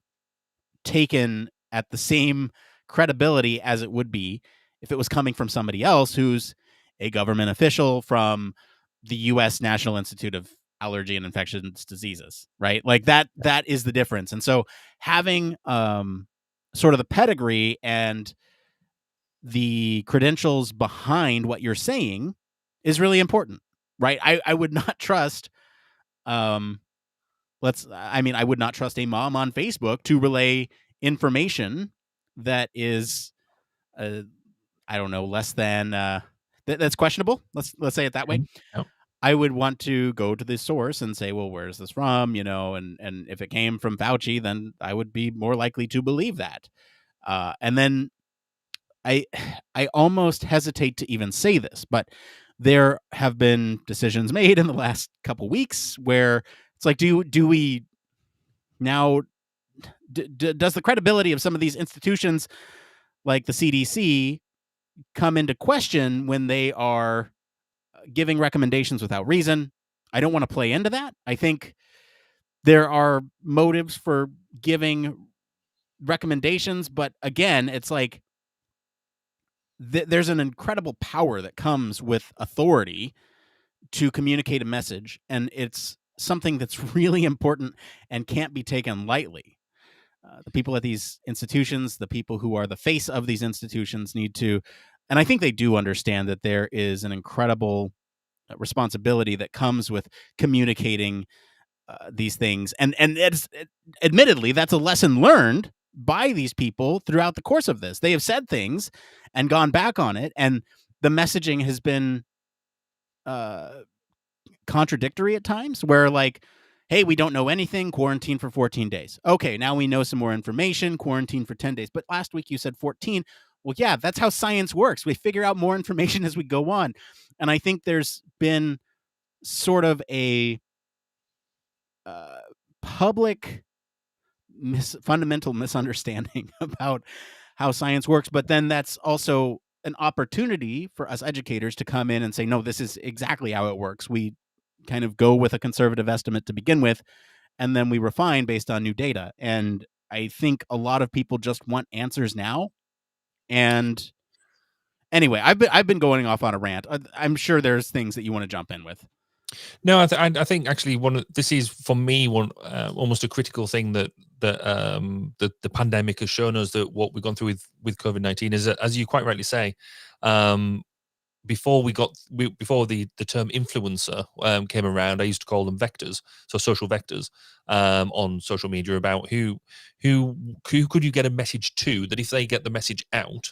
taken at the same credibility as it would be if it was coming from somebody else who's a government official from the U.S. National Institute of Allergy and Infectious Diseases, right? Like that is the difference. And so having sort of the pedigree and the credentials behind what you're saying is really important, right? I would not trust I would not trust a mom on Facebook to relay information that is less than that's questionable. Let's say it that way. I would want to go to the source and say, well, where's this from? And if it came from Fauci, then I would be more likely to believe that. And then I almost hesitate to even say this, but there have been decisions made in the last couple weeks where it's like, do we now, does the credibility of some of these institutions like the CDC come into question when they are giving recommendations without reason? I don't want to play into that. I think there are motives for giving recommendations, but again, it's like there's an incredible power that comes with authority to communicate a message, and it's something that's really important and can't be taken lightly. The people at these institutions, the people who are the face of these institutions, need to, and I think they do understand that there is an incredible responsibility that comes with communicating these things, and admittedly, that's a lesson learned by these people throughout the course of this. They have said things and gone back on it, and the messaging has been contradictory at times, where like, hey, we don't know anything, quarantine for 14 days. Okay, now we know some more information, quarantine for 10 days. But last week you said 14. Well, yeah, that's how science works. We figure out more information as we go on. And I think there's been sort of a public fundamental misunderstanding about how science works. But then that's also an opportunity for us educators to come in and say, no, this is exactly how it works. We kind of go with a conservative estimate to begin with, and then we refine based on new data. And I think a lot of people just want answers now. And anyway, I've been going off on a rant. I'm sure there's things that you want to jump in with. No, I think actually this is for me one almost a critical thing that the pandemic has shown us, that what we've gone through with COVID-19 is that, as you quite rightly say, before the term influencer came around, I used to call them vectors, so social vectors on social media, about who could you get a message to that if they get the message out,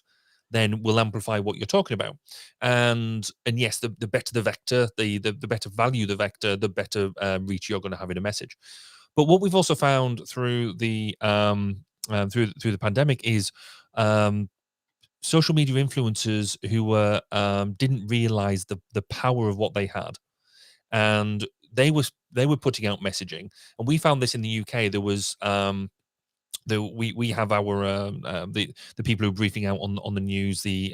then will amplify what you're talking about. And yes, the better the vector, the better value the vector, the better reach you're going to have in a message. But what we've also found through the through the pandemic is social media influencers who were didn't realize the power of what they had, and they were putting out messaging. And we found this in the UK. There was we have our the people who are briefing out on the news, the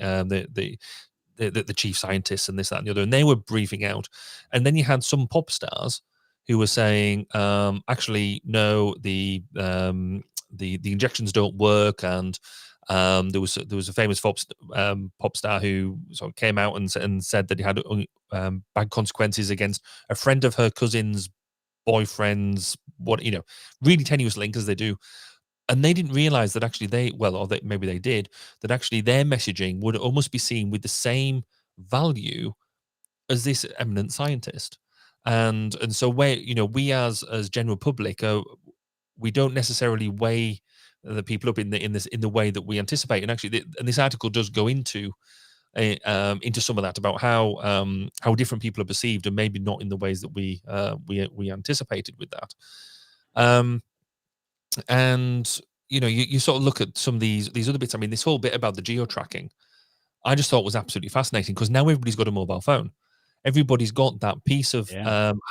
chief scientists and this, that, and the other, and they were briefing out. And then you had some pop stars who were saying, actually, no, the injections don't work. And there was a famous pop star who sort of came out and said that he had bad consequences against a friend of her cousin's boyfriend's, really tenuous link, as they do. And they didn't realize that actually maybe they did, that actually their messaging would almost be seen with the same value as this eminent scientist. And so we as general public, we don't necessarily weigh the people up in the way that we anticipate. And actually, and this article does go into some of that, about how different people are perceived, and maybe not in the ways that we anticipated with that. And you sort of look at some of these other bits. I mean, this whole bit about the geo-tracking, I just thought was absolutely fascinating, because now everybody's got a mobile phone. Everybody's got that piece of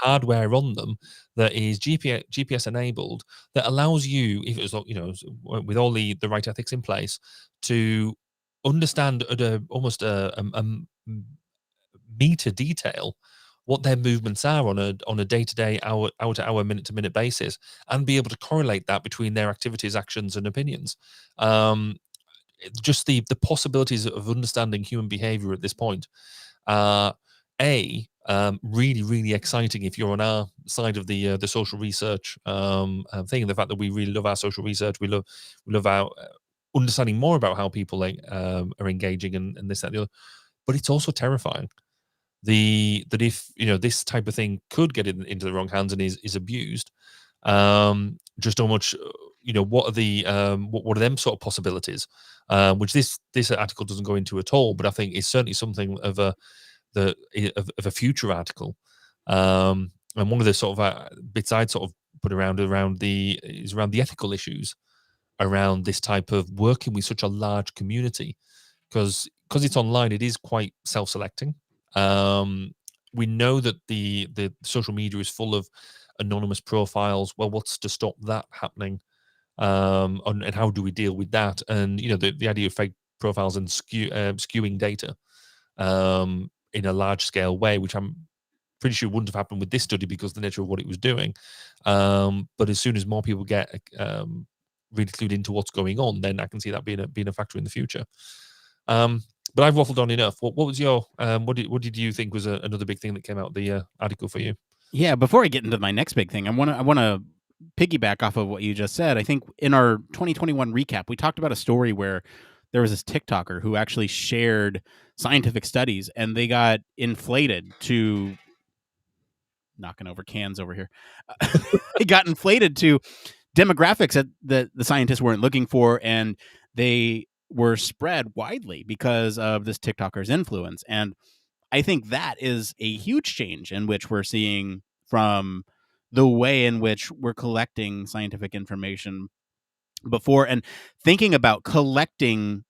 hardware on them that is GPS enabled, that allows you, if it's with all the right ethics in place, to understand at almost a meter detail what their movements are on a day-to-day, hour-to-hour, minute-to-minute basis, and be able to correlate that between their activities, actions, and opinions. Just the possibilities of understanding human behavior at this point are really, really exciting if you're on our side of the social research thing. The fact that we really love our social research, we love our understanding more about how people are engaging and this, that, and the other. But it's also terrifying that if this type of thing could get into the wrong hands and is abused, just how much what are them sort of possibilities, which this article doesn't go into at all, but I think it's certainly something of a future article And one of the sort of bits I'd sort of put around the ethical issues around this type of working with such a large community, because it's online, it is quite self-selecting. We know that the social media is full of anonymous profiles. Well, what's to stop that happening? And how do we deal with that? And the idea of fake profiles and skewing data in a large scale way, which I'm pretty sure wouldn't have happened with this study because of the nature of what it was doing. But as soon as more people get really clued into what's going on, then I can see that being a factor in the future. But I've waffled on enough. What was your what did you think was another big thing that came out of the article for you? Yeah, before I get into my next big thing, I want to piggyback off of what you just said. I think in our 2021 recap, we talked about a story where there was this TikToker who actually shared scientific studies, and they got inflated to knocking over cans over here. They got inflated to demographics that the scientists weren't looking for, and they were spread widely because of this TikToker's influence. And I think that is a huge change in which we're seeing from the way in which we're collecting scientific information before, and thinking about collecting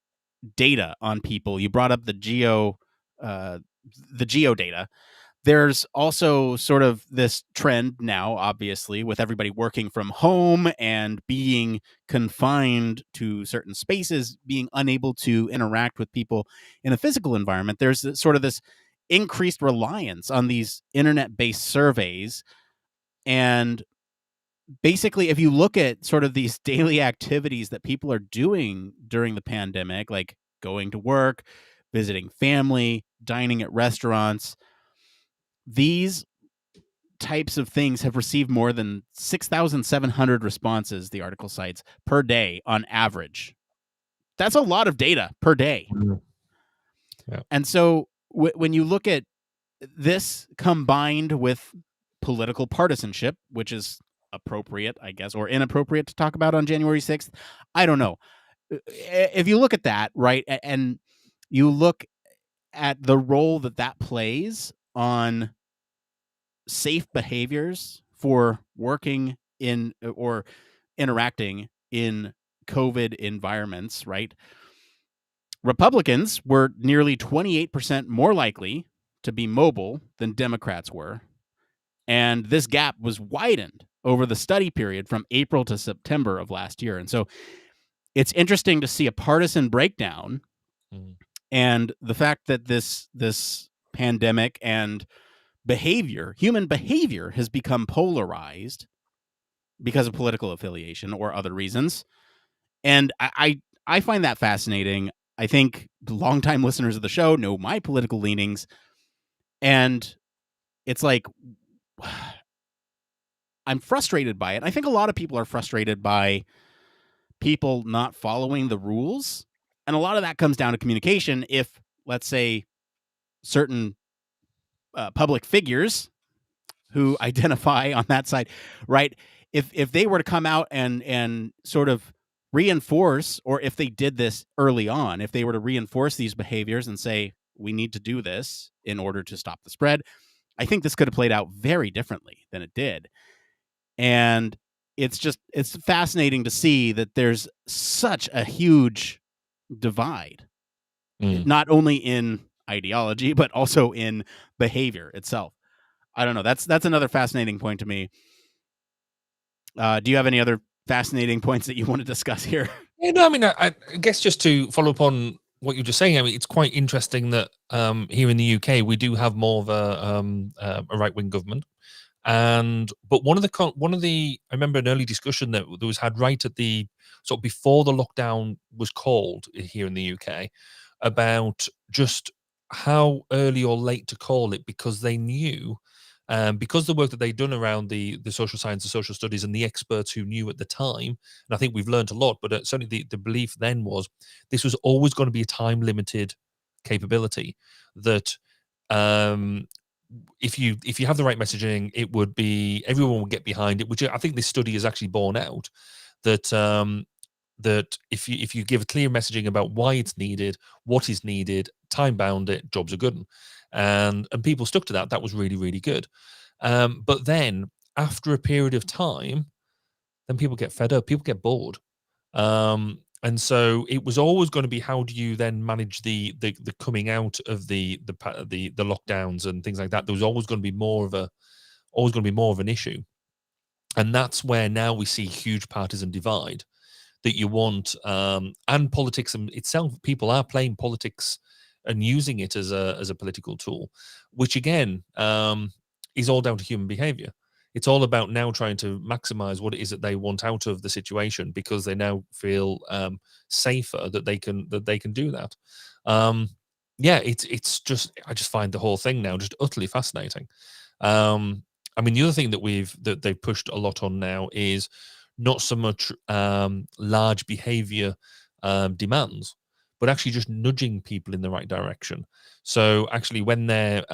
data on people. You brought up the geo data. There's also sort of this trend now, obviously, with everybody working from home and being confined to certain spaces, being unable to interact with people in a physical environment. There's sort of this increased reliance on these internet-based surveys. And basically, if you look at sort of these daily activities that people are doing during the pandemic, like going to work, visiting family, dining at restaurants, these types of things have received more than 6,700 responses, the article cites, per day on average. That's a lot of data per day. Yeah. And so when you look at this combined with political partisanship, which is appropriate, I guess, or inappropriate to talk about on January 6th, I don't know. If you look at that, right, and you look at the role that plays on safe behaviors for working in or interacting in COVID environments, right? Republicans were nearly 28% more likely to be mobile than Democrats were. And this gap was widened over the study period from April to September of last year. And so it's interesting to see a partisan breakdown and the fact that this pandemic and human behavior has become polarized because of political affiliation or other reasons. And I find that fascinating. I think longtime listeners of the show know my political leanings. And it's like, I'm frustrated by it. I think a lot of people are frustrated by people not following the rules. And a lot of that comes down to communication. If, let's say, certain public figures who identify on that side, right? If they were to come out and sort of reinforce, or if they did this early on, if they were to reinforce these behaviors and say, we need to do this in order to stop the spread, I think this could have played out very differently than it did. And it's fascinating to see that there's such a huge divide, not only in ideology, but also in behavior itself. I don't know. That's another fascinating point to me. Do you have any other fascinating points that you want to discuss here? Yeah, no, I mean, I guess just to follow up on what you're just saying, I mean, it's quite interesting that here in the UK we do have more of a right-wing government, but one of the I remember an early discussion that was had right at the sort of before the lockdown was called here in the UK about just how early or late to call it, because they knew. Because the work that they'd done around the social science, the social studies, and the experts who knew at the time, and I think we've learned a lot, but certainly the belief then was this was always going to be a time-limited capability, that if you have the right messaging, it would be, everyone would get behind it, which I think this study has actually borne out, that that if you give a clear messaging about why it's needed, what is needed, time bound it, jobs are good, and people stuck to that. That was really, really good. But then after a period of time, then people get fed up, people get bored. And so it was always going to be, how do you then manage the coming out of the lockdowns and things like that? There was always going to be more of an issue. And that's where now we see huge partisan divide that you want, and politics itself. People are playing politics and using it as a political tool, which again is all down to human behavior. It's all about now trying to maximize what it is that they want out of the situation, because they now feel safer that they can do that. It's just, I just find the whole thing now just utterly fascinating. I mean, the other thing that they've pushed a lot on now is not so much large behavior demands, but actually just nudging people in the right direction. So actually, when they're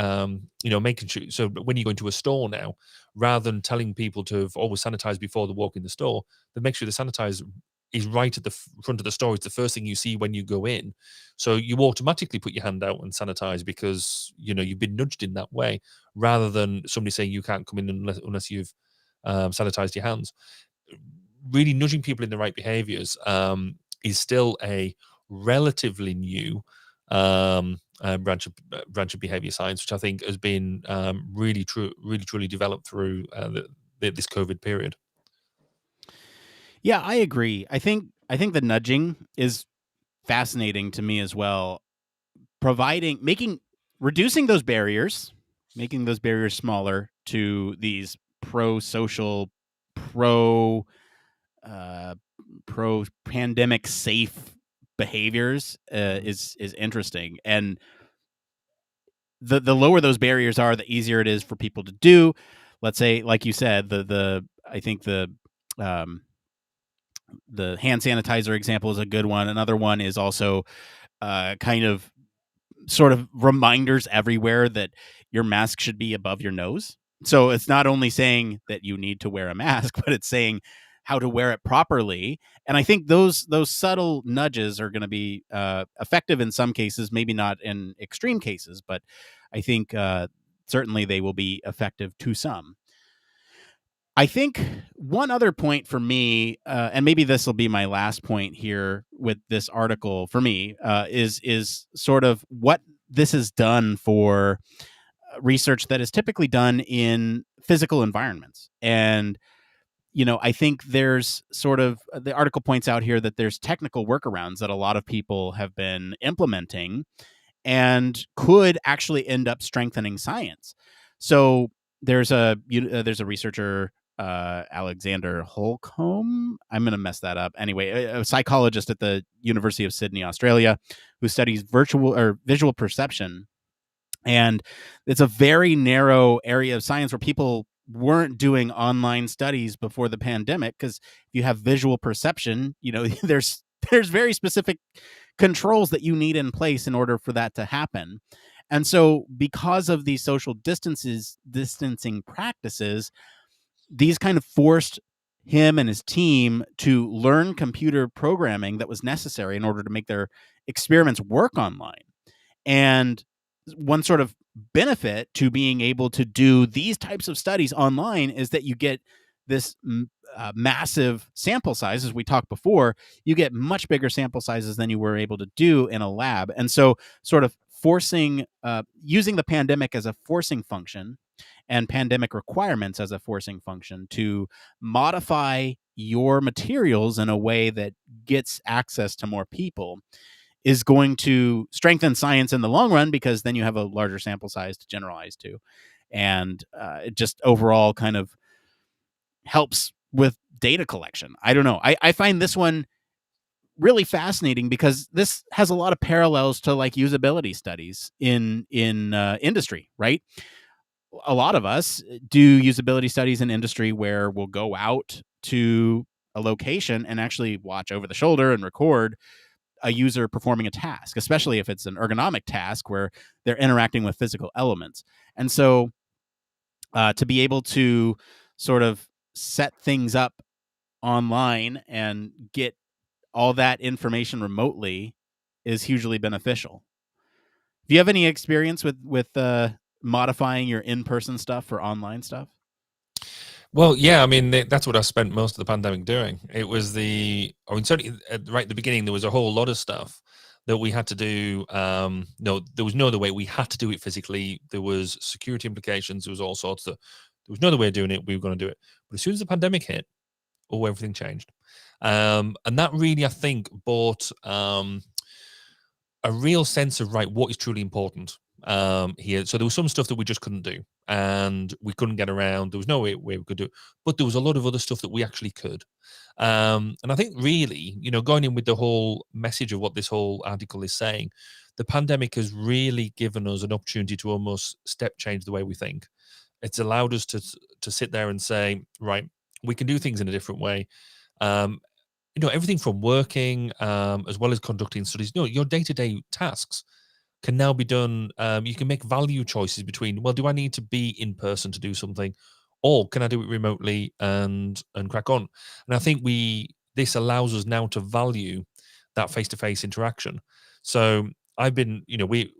making sure, so when you go into a store now, rather than telling people to have always sanitized before they walk in the store, they make sure the sanitizer is right at the front of the store. It's the first thing you see when you go in, so you automatically put your hand out and sanitize, because you've been nudged in that way, rather than somebody saying you can't come in unless you've sanitized your hands. Really nudging people in the right behaviors is still a relatively new branch of behavior science, which I think has been really truly developed through this COVID period. Yeah, I agree. I think the nudging is fascinating to me as well. Reducing those barriers, making those barriers smaller to these pro-social, pro-pandemic safe behaviors is interesting. And the lower those barriers are, the easier it is for people to do. Let's say, like you said, I think the hand sanitizer example is a good one. Another one is also kind of sort of reminders everywhere that your mask should be above your nose. So it's not only saying that you need to wear a mask, but it's saying how to wear it properly. And I think those subtle nudges are going to be effective in some cases, maybe not in extreme cases, but I think certainly they will be effective to some. I think one other point for me, and maybe this will be my last point here with this article for me, is sort of what this has done for research that is typically done in physical environments. And, I think there's sort of, the article points out here that there's technical workarounds that a lot of people have been implementing and could actually end up strengthening science. So there's a researcher, Alexander Holcomb. I'm going to mess that up. Anyway, a psychologist at the University of Sydney, Australia, who studies visual perception. And it's a very narrow area of science where people weren't doing online studies before the pandemic, because if you have visual perception, there's very specific controls that you need in place in order for that to happen. And so because of these social distancing practices, these kind of forced him and his team to learn computer programming that was necessary in order to make their experiments work online. And one sort of benefit to being able to do these types of studies online is that you get this massive sample size. As we talked before, you get much bigger sample sizes than you were able to do in a lab. And so sort of using the pandemic as a forcing function and pandemic requirements as a forcing function to modify your materials in a way that gets access to more people is going to strengthen science in the long run, because then you have a larger sample size to generalize to. And it just overall kind of helps with data collection. I don't know. I find this one really fascinating because this has a lot of parallels to like usability studies in industry, right? A lot of us do usability studies in industry where we'll go out to a location and actually watch over the shoulder and record a user performing a task, especially if it's an ergonomic task where they're interacting with physical elements. And so to be able to sort of set things up online and get all that information remotely is hugely beneficial. Do you have any experience with modifying your in-person stuff for online stuff? Well, yeah, I mean, that's what I spent most of the pandemic doing. It was certainly right at the beginning, there was a whole lot of stuff that we had to do. No, there was no other way. We had to do it physically. There was security implications. There was all sorts of, there was no other way of doing it. We were going to do it. But as soon as the pandemic hit, everything changed. And that really, I think, brought a real sense of, right, what is truly important here. So there was some stuff that we just couldn't do and we couldn't get around. There was no way we could do it, but there was a lot of other stuff that we actually could. And I think really, going in with the whole message of what this whole article is saying, the pandemic has really given us an opportunity to almost step change the way we think. It's allowed us to sit there and say, right, we can do things in a different way. Everything from working as well as conducting studies, your day-to-day tasks can now be done. You can make value choices between, well, do I need to be in person to do something, or can I do it remotely and crack on? And I think this allows us now to value that face-to-face interaction. So I've been, we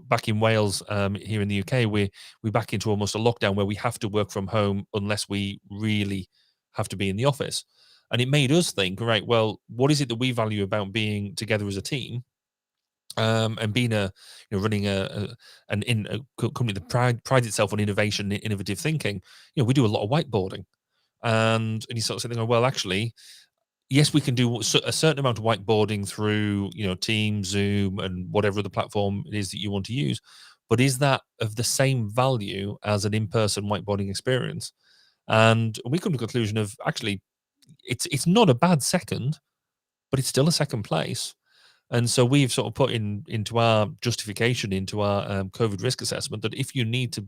back in Wales, here in the UK, we're back into almost a lockdown where we have to work from home unless we really have to be in the office. And it made us think, right, well, what is it that we value about being together as a team, and being running a company that prides itself on innovation, innovative thinking. We do a lot of whiteboarding, and you sort of think, well, actually, yes, we can do a certain amount of whiteboarding through Teams, Zoom, and whatever other platform it is that you want to use. But is that of the same value as an in-person whiteboarding experience? And we come to the conclusion of, actually, it's not a bad second, but it's still a second place. And so we've sort of put into our justification, into our COVID risk assessment, that if we need to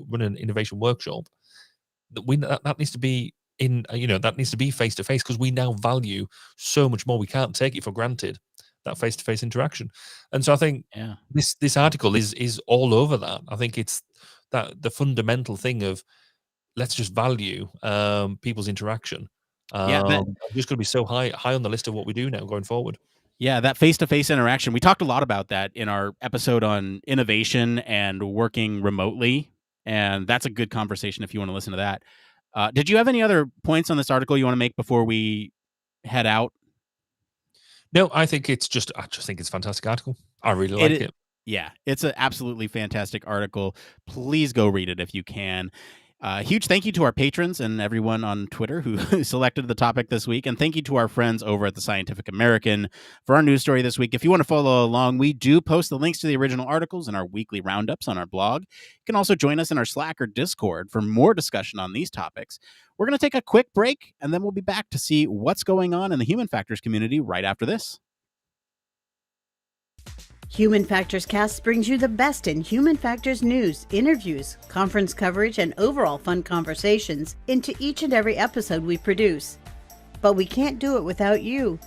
run an innovation workshop, that needs to be that needs to be face to face, because we now value so much more. We can't take it for granted, that face to face interaction. And so I think this article is all over that. I think it's that the fundamental thing of, let's just value people's interaction. Just going to be so high on the list of what we do now going forward. Yeah, that face-to-face interaction. We talked a lot about that in our episode on innovation and working remotely, and that's a good conversation if you want to listen to that. Did you have any other points on this article you want to make before we head out? No, I just think it's a fantastic article. I really like it. Yeah, it's an absolutely fantastic article. Please go read it if you can. Huge thank you to our patrons and everyone on Twitter who selected the topic this week. And thank you to our friends over at the Scientific American for our news story this week. If you want to follow along, we do post the links to the original articles and our weekly roundups on our blog. You can also join us in our Slack or Discord for more discussion on these topics. We're going to take a quick break, and then we'll be back to see what's going on in the human factors community right after this. Human Factors Cast brings you the best in human factors news, interviews, conference coverage, and overall fun conversations into each and every episode we produce. But we can't do it without you.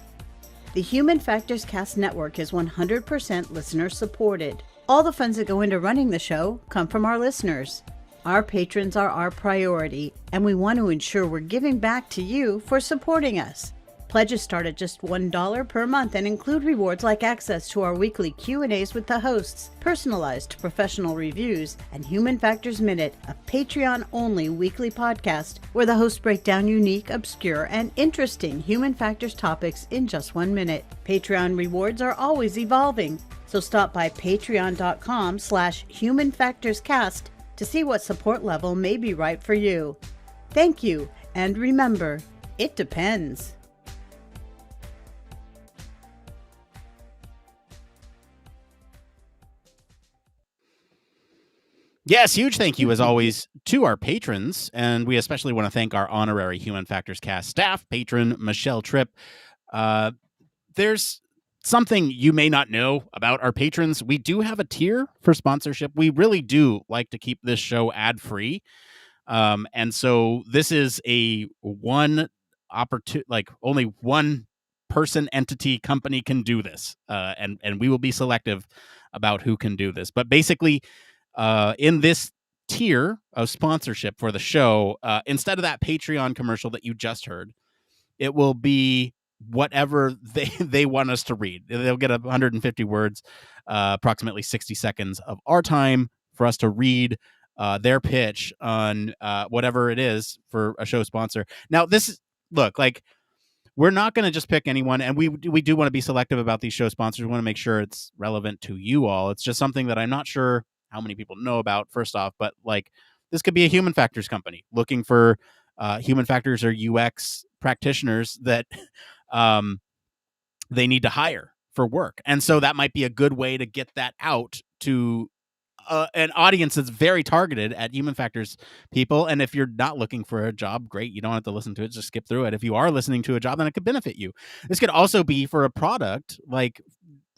The Human Factors Cast network is 100% listener supported. All the funds that go into running the show come from our listeners. Our patrons are our priority, and we want to ensure we're giving back to you for supporting us. Pledges start at just $1 per month and include rewards like access to our weekly Q&As with the hosts, personalized professional reviews, and Human Factors Minute, a Patreon-only weekly podcast where the hosts break down unique, obscure, and interesting human factors topics in just 1 minute. Patreon rewards are always evolving, so stop by patreon.com/humanfactorscast to see what support level may be right for you. Thank you, and remember, it depends. Yes, huge thank you, as always, to our patrons. And we especially want to thank our honorary Human Factors Cast staff patron, Michelle Tripp. There's something you may not know about our patrons. We do have a tier for sponsorship. We really do like to keep this show ad-free. And so this is a only one person, entity, company can do this. And we will be selective about who can do this. But basically, in this tier of sponsorship for the show, instead of that Patreon commercial that you just heard, it will be whatever they want us to read. They'll get 150 words, approximately 60 seconds of our time for us to read their pitch on whatever it is for a show sponsor. Now, look, like, we're not going to just pick anyone, and we do want to be selective about these show sponsors. We want to make sure it's relevant to you all. It's just something that I'm not sure how many people know about, first off, but like, this could be a human factors company looking for human factors or UX practitioners that they need to hire for work. And so that might be a good way to get that out to an audience that's very targeted at human factors people. And if you're not looking for a job, great. You don't have to listen to it. Just skip through it. If you are listening to a job, then it could benefit you. This could also be for a product, like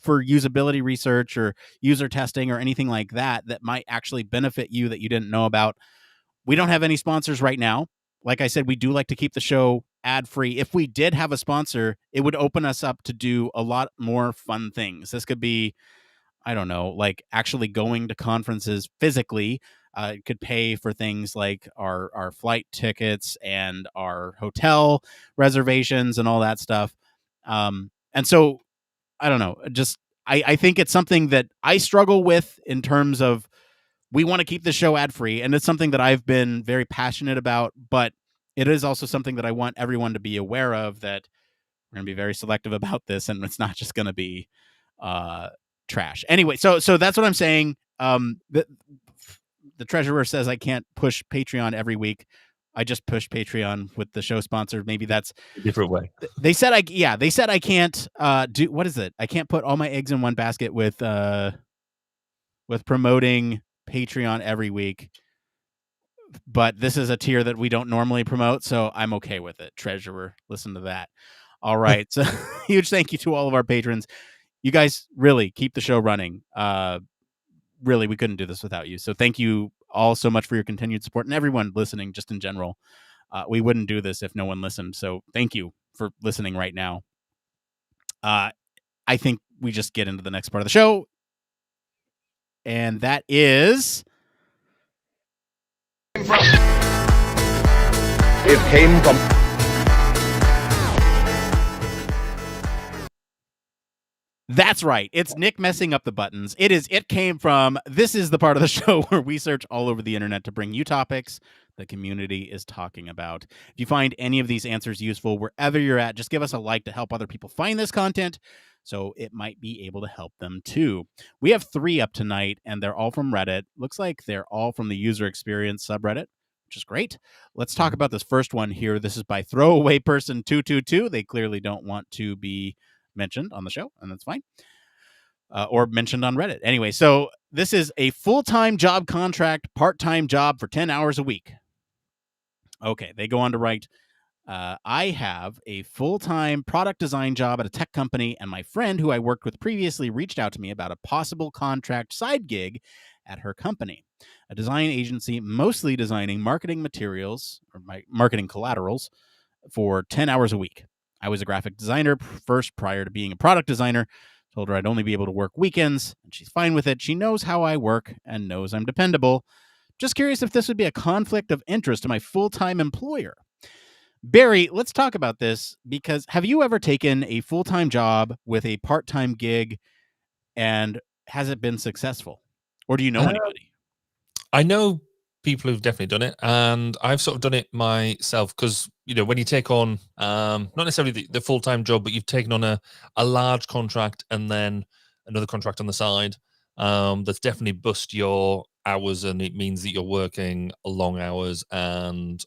for usability research or user testing or anything like that, that might actually benefit you that you didn't know about. We don't have any sponsors right now. Like I said, we do like to keep the show ad-free. If we did have a sponsor, it would open us up to do a lot more fun things. This could be, I don't know, like actually going to conferences physically. It could pay for things like our flight tickets and our hotel reservations and all that stuff. And so, I don't know, just I think it's something that I struggle with in terms of, we want to keep the show ad-free, and it's something that I've been very passionate about, but it is also something that I want everyone to be aware of, that we're going to be very selective about this, and it's not just going to be trash. Anyway, so that's what I'm saying. The treasurer says I can't push Patreon every week. I just push Patreon with the show sponsor. Maybe that's a different way. They said I can't do, what is it? I can't put all my eggs in one basket with promoting Patreon every week, but this is a tier that we don't normally promote, so I'm okay with it. Treasurer, listen to that. All right. So huge thank you to all of our patrons. You guys really keep the show running. Really, we couldn't do this without you. So thank you all so much for your continued support, and everyone listening just in general. We wouldn't do this if no one listened. So thank you for listening right now. I think we just get into the next part of the show. And that is... It came from... That's right. It's Nick messing up the buttons. It came from... This is the part of the show where we search all over the internet to bring you topics the community is talking about. If you find any of these answers useful, wherever you're at, just give us a like to help other people find this content, so it might be able to help them too. We have 3 up tonight, and they're all from Reddit. Looks like they're all from the user experience subreddit, which is great. Let's talk about this first one here. This is by Throwaway Person 222. They clearly don't want to be mentioned on the show, and that's fine. Or mentioned on Reddit. Anyway, so this is a full-time job contract, part-time job for 10 hours a week. Okay, they go on to write, I have a full-time product design job at a tech company, and my friend who I worked with previously reached out to me about a possible contract side gig at her company, a design agency mostly designing marketing materials or marketing collaterals for 10 hours a week. I was a graphic designer first prior to being a product designer. Told her I'd only be able to work weekends, and she's fine with it. She knows how I work and knows I'm dependable. Just curious if this would be a conflict of interest to my full-time employer. Barry, let's talk about this, because have you ever taken a full-time job with a part-time gig, and has it been successful? Or do you know anybody? I know people who've definitely done it, and I've sort of done it myself, because, you know, when you take on, not necessarily the full-time job, but you've taken on a large contract and then another contract on the side, that's definitely bust your hours, and it means that you're working long hours. And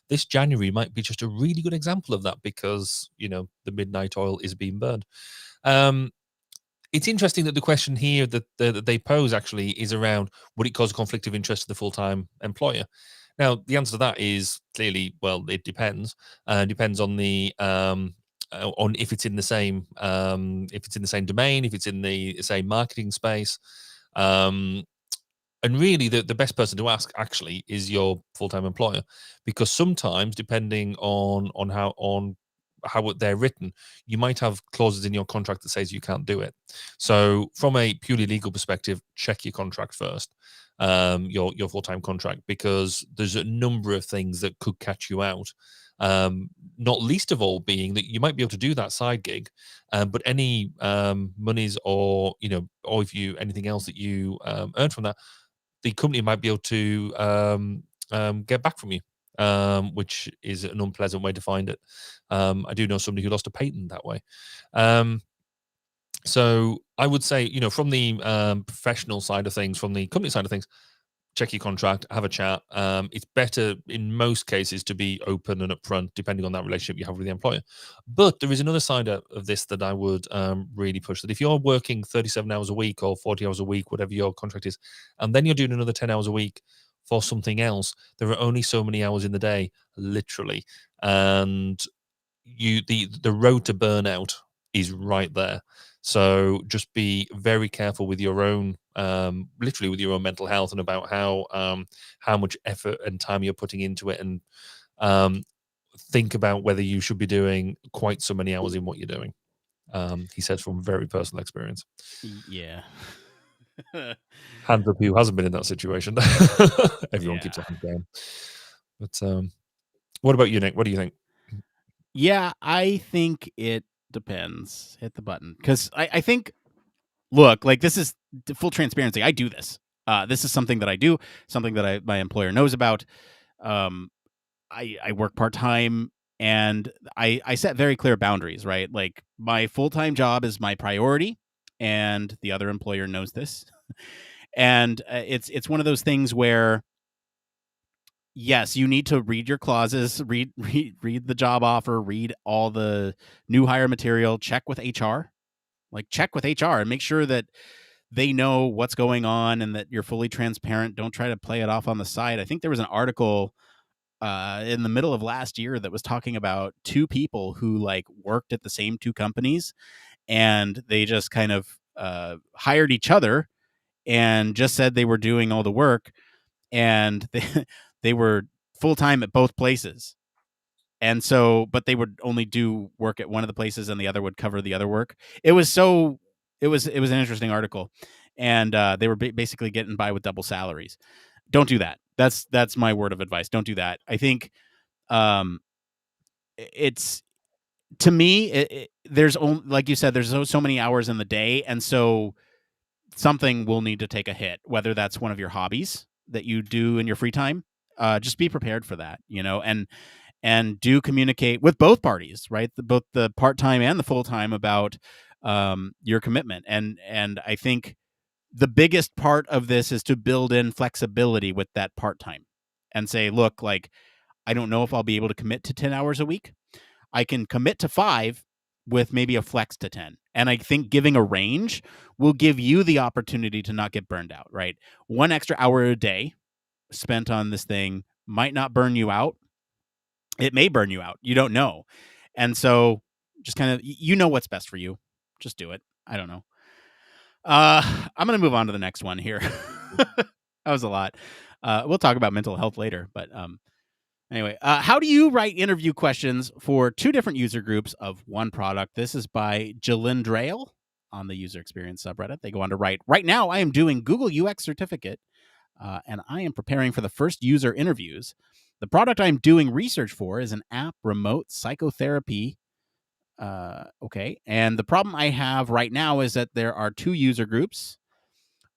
this January might be just a really good example of that, because, you know, the midnight oil is being burned. It's interesting that the question here that they pose actually is around, would it cause a conflict of interest to the full-time employer? Now, the answer to that is clearly, well, it depends. Depends on the on if it's in the same domain, if it's in the same marketing space. And really, the best person to ask actually is your full-time employer, because sometimes, depending on how they're written, you might have clauses in your contract that says you can't do it. So from a purely legal perspective, check your contract first. your full-time contract, because there's a number of things that could catch you out. Not least of all being that you might be able to do that side gig, but any monies or or if you anything else that you earn from that, the company might be able to get back from you, which is an unpleasant way to find it. I do know somebody who lost a patent that way. So I would say, from the professional side of things, from the company side of things, check your contract, have a chat. It's better in most cases to be open and upfront, depending on that relationship you have with the employer. But there is another side of this that I would really push, that if you're working 37 hours a week or 40 hours a week, whatever your contract is, and then you're doing another 10 hours a week for something else, there are only so many hours in the day, literally. And the road to burnout is right there. So just be very careful with your own, literally with your own mental health, and about how much effort and time you're putting into it, and think about whether you should be doing quite so many hours in what you're doing. He says from very personal experience. Yeah. Hands up who hasn't been in that situation. Everyone keeps a hand down. But what about you, Nick? What do you think? Yeah, I think it depends. Hit the button. Because I think, look, like, this is full transparency. I do this. This is something that I do, something that my employer knows about. I work part-time, and I set very clear boundaries, right? Like, my full-time job is my priority, and the other employer knows this. And it's one of those things where, yes, you need to read your clauses, read the job offer, read all the new hire material, check with HR and make sure that they know what's going on and that you're fully transparent. Don't try to play it off on the side. I think there was an article in the middle of last year that was talking about two people who worked at the same two companies, and they just kind of hired each other and just said they were doing all the work, and they were full-time at both places. And so, but they would only do work at one of the places and the other would cover the other work. It was an interesting article, and they were basically getting by with double salaries. Don't do that. That's my word of advice. Don't do that. I think it's, to me, there's only, like you said, there's so many hours in the day, and so something will need to take a hit, whether that's one of your hobbies that you do in your free time. Just be prepared for that, and do communicate with both parties, right? Both the part-time and the full-time, about your commitment. And I think the biggest part of this is to build in flexibility with that part-time and say, look, I don't know if I'll be able to commit to 10 hours a week. I can commit to 5 with maybe a flex to 10. And I think giving a range will give you the opportunity to not get burned out, right? 1 extra hour a day spent on this thing might not burn you out. It may burn you out. You don't know. And so just kind of, what's best for you. Just do it. I don't know. I'm going to move on to the next one here. That was a lot. We'll talk about mental health later, but anyway, how do you write interview questions for 2 different user groups of one product? This is by Jalindrail on the user experience subreddit. They go on to write, right now I am doing Google UX certificate, and I am preparing for the first user interviews. The product I'm doing research for is an app remote psychotherapy. Okay. And the problem I have right now is that there are 2 user groups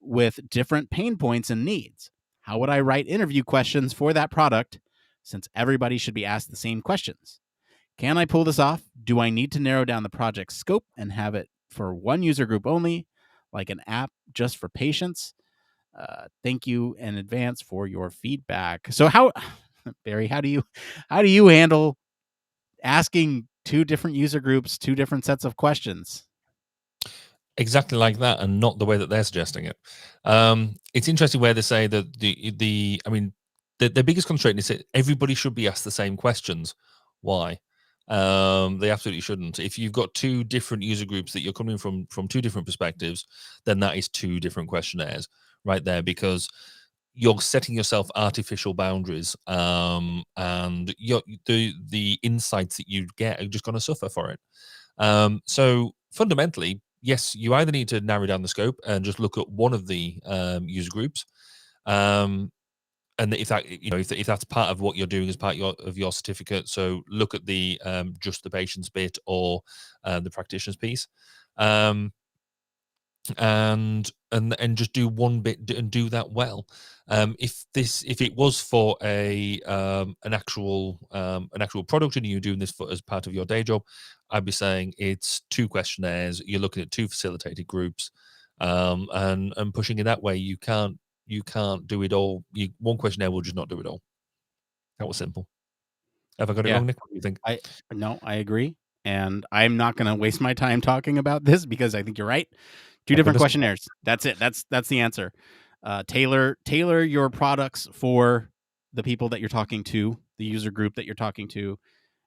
with different pain points and needs. How would I write interview questions for that product, since everybody should be asked the same questions? Can I pull this off? Do I need to narrow down the project scope and have it for one user group only, like an app just for patients? Thank you in advance for your feedback. So Barry, how do you handle asking 2 different user groups 2 different sets of questions? Exactly like that, and not the way that they're suggesting it. It's interesting where they say that the biggest constraint is that everybody should be asked the same questions. Why? They absolutely shouldn't. If you've got 2 different user groups that you're coming from 2 different perspectives, then that is 2 different questionnaires right there, because you're setting yourself artificial boundaries, and the insights that you get are just going to suffer for it. So fundamentally, yes, you either need to narrow down the scope and just look at one of the user groups, And if that, if that's part of what you're doing as part of your certificate, so look at the just the patient's bit or the practitioner's piece, and just do one bit and do that well. If it was for an actual product and you're doing this as part of your day job, I'd be saying it's 2 questionnaires. You're looking at 2 facilitated groups, and pushing it that way. You can't do it all. One questionnaire will just not do it all. That was simple. Have I got it wrong, Nick? What do you think? No, I agree. And I'm not going to waste my time talking about this because I think you're right. 2 different questionnaires. That's it. That's the answer. Tailor your products for the people that you're talking to, the user group that you're talking to,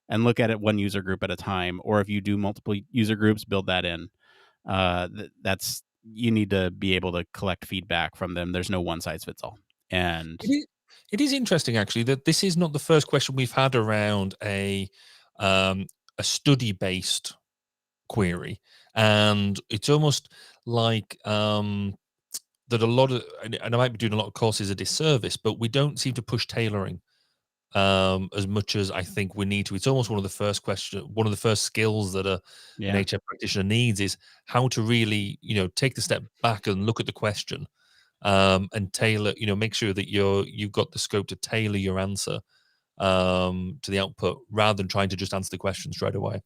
and look at it one user group at a time. Or if you do multiple user groups, build that in. You need to be able to collect feedback from them. There's no one size fits all. And it is interesting, actually, that this is not the first question we've had around a study-based query, and it's almost like that a lot of, and I might be doing a lot of courses a disservice, but we don't seem to push tailoring as much as I think we need to. It's almost one of the first skills that an HR practitioner needs is how to really, take the step back and look at the question, and tailor, make sure that you've got the scope to tailor your answer to the output rather than trying to just answer the question straight away.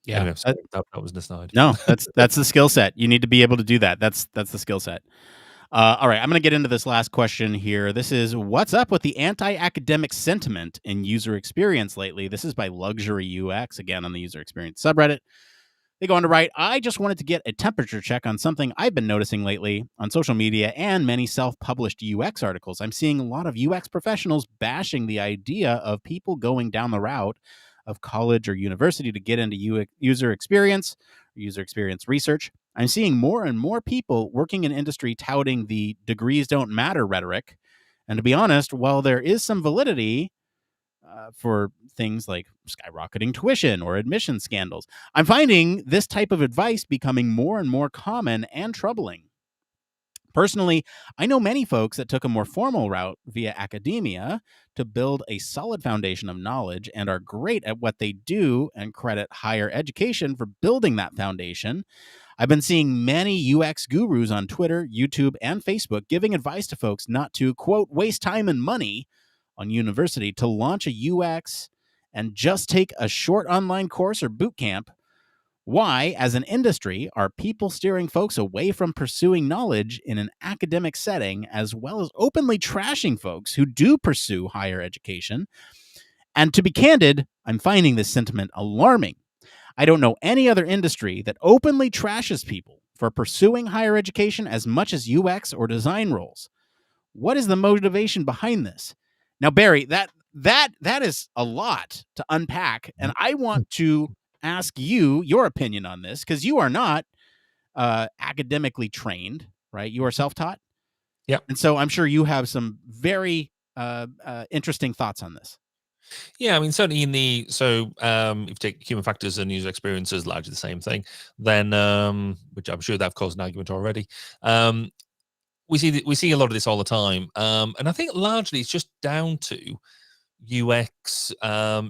Yeah, anyway, sorry, that was an aside. No, that's the skill set. You need to be able to do that. That's the skill set. All right, I'm going to get into this last question here. This is, what's up with the anti-academic sentiment in user experience lately? This is by Luxury UX, again on the user experience subreddit. They go on to write, I just wanted to get a temperature check on something I've been noticing lately on social media and many self-published UX articles. I'm seeing a lot of UX professionals bashing the idea of people going down the route of college or university to get into user experience or user experience research. I'm seeing more and more people working in industry touting the degrees don't matter rhetoric. And to be honest, while there is some validity for things like skyrocketing tuition or admission scandals, I'm finding this type of advice becoming more and more common and troubling. Personally, I know many folks that took a more formal route via academia to build a solid foundation of knowledge and are great at what they do and credit higher education for building that foundation. I've been seeing many UX gurus on Twitter, YouTube, and Facebook giving advice to folks not to, quote, waste time and money on university to launch a UX and just take a short online course or boot camp. Why, as an industry, are people steering folks away from pursuing knowledge in an academic setting, as well as openly trashing folks who do pursue higher education? And to be candid, I'm finding this sentiment alarming. I don't know any other industry that openly trashes people for pursuing higher education as much as UX or design roles. What is the motivation behind this? Now, Barry, that is a lot to unpack, and I want to ask you your opinion on this because you are not academically trained, right? You are self-taught. Yeah. And so I'm sure you have some very interesting thoughts on this. Yeah, I mean, certainly if you take human factors and user experience as largely the same thing, then which I'm sure that caused an argument already. We see a lot of this all the time, and I think largely it's just down to UX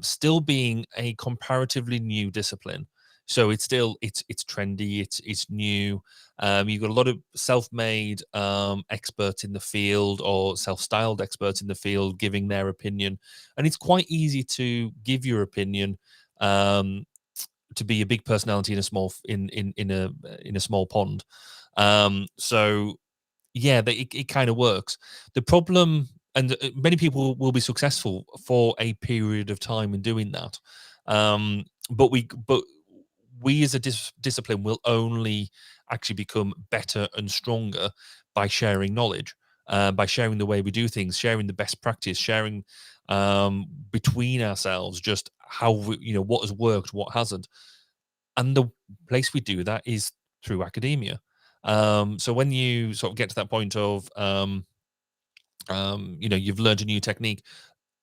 still being a comparatively new discipline. So it's trendy, it's new. You've got a lot of self-made experts in the field or self-styled experts in the field giving their opinion, and it's quite easy to give your opinion to be a big personality in a small in a small pond. So yeah, it kind of works. The problem, and many people will be successful for a period of time in doing that, but we as a discipline will only actually become better and stronger by sharing knowledge, by sharing the way we do things, sharing the best practice, sharing between ourselves just how what has worked, what hasn't. And the place we do that is through academia. So when you sort of get to that point of you've learned a new technique,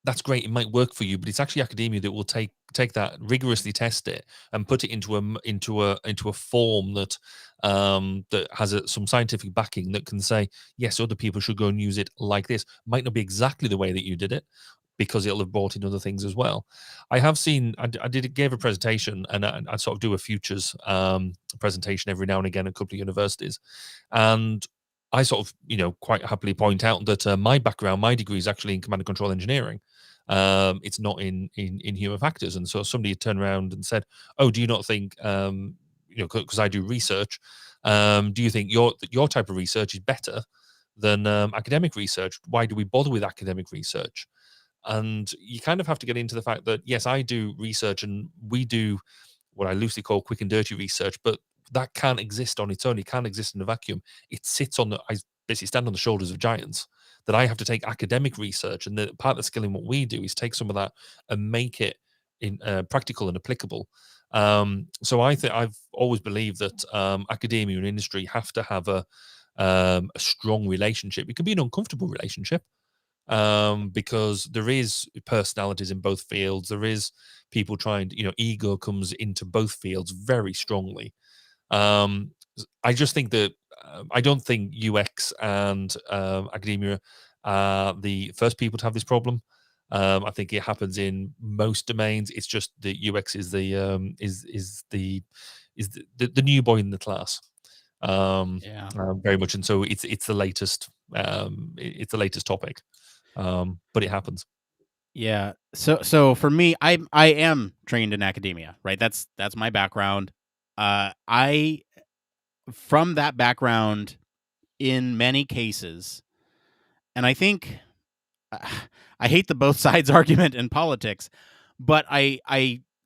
that's great. It might work for you, but it's actually academia that will take that, rigorously test it, and put it into a form that that has some scientific backing that can say, yes, other people should go and use it like this. Might not be exactly the way that you did it, because it'll have brought in other things as well. I have seen, gave a presentation, and I sort of do a futures presentation every now and again at a couple of universities, and I sort of, quite happily point out that my background, my degree is actually in command and control engineering. It's not in human factors. And so somebody had turned around and said, "Oh, do you not think, because I do research, do you think your type of research is better than academic research? Why do we bother with academic research?" And you kind of have to get into the fact that, yes, I do research, and we do what I loosely call quick and dirty research, but that can't exist on its own. It can't exist in a vacuum. It sits I basically stand on the shoulders of giants, that I have to take academic research, and the part of the skill in what we do is take some of that and make it in practical and applicable. So I think I've always believed that academia and industry have to have a strong relationship. It can be an uncomfortable relationship, because there is personalities in both fields. There is people trying to, ego comes into both fields very strongly. I just think that I don't think UX and academia are the first people to have this problem. I think it happens in most domains. It's just that UX is the new boy in the class. Very much, and so it's the latest topic. But it happens. Yeah. So for me, I am trained in academia, right? That's my background. I from that background, in many cases, and I think I hate the both sides argument in politics, but I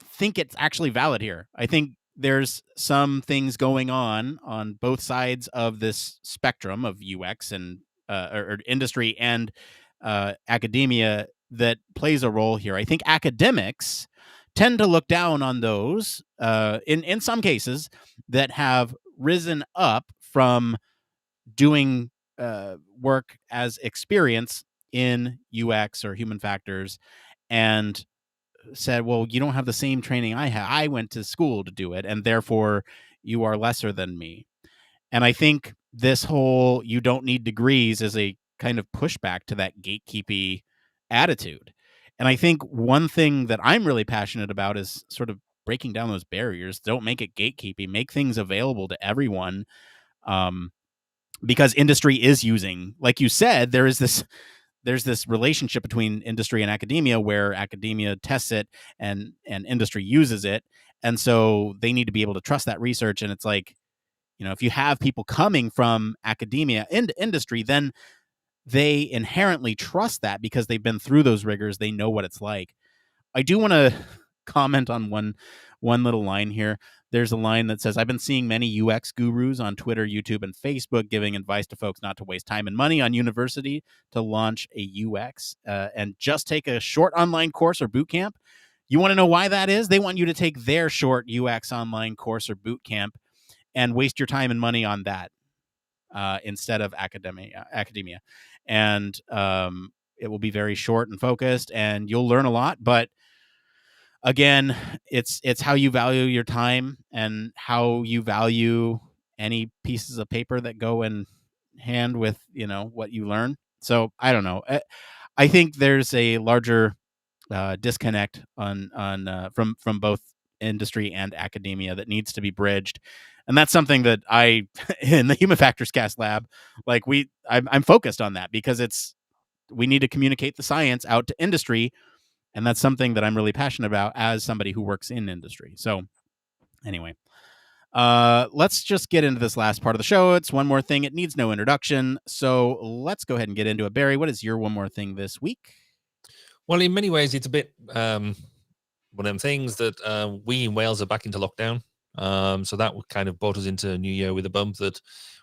think it's actually valid here. I think there's some things going on both sides of this spectrum of UX and or industry and academia that plays a role here. I think academics tend to look down on those in some cases that have risen up from doing work as experience in UX or human factors, and said, well, you don't have the same training I have. I went to school to do it, and therefore you are lesser than me. And I think this whole "you don't need degrees" is a kind of pushback to that gatekeepy attitude. And I think one thing that I'm really passionate about is sort of breaking down those barriers. Don't make it gatekeepy. Make things available to everyone. Because industry is using, like you said, there's this relationship between industry and academia where academia tests it and industry uses it. And so they need to be able to trust that research. And it's like, if you have people coming from academia into industry, then they inherently trust that because they've been through those rigors. They know what it's like. I do want to comment on one little line here. There's a line that says, "I've been seeing many UX gurus on Twitter, YouTube, and Facebook giving advice to folks not to waste time and money on university to launch a UX and just take a short online course or boot camp." You want to know why that is? They want you to take their short UX online course or boot camp and waste your time and money on that instead of academia. And it will be very short and focused, and you'll learn a lot, but again, it's how you value your time and how you value any pieces of paper that go in hand with what you learn. So I don't know. I think there's a larger disconnect from both industry and academia that needs to be bridged, and that's something that I in the Human Factors Cast Lab, I'm focused on that because we need to communicate the science out to industry. And that's something that I'm really passionate about as somebody who works in industry. So anyway, let's just get into this last part of the show. It's one more thing. It needs no introduction. So let's go ahead and get into it. Barry, what is your one more thing this week? Well, in many ways, it's a bit one of them things that we in Wales are back into lockdown. So that kind of brought us into New Year with a bump that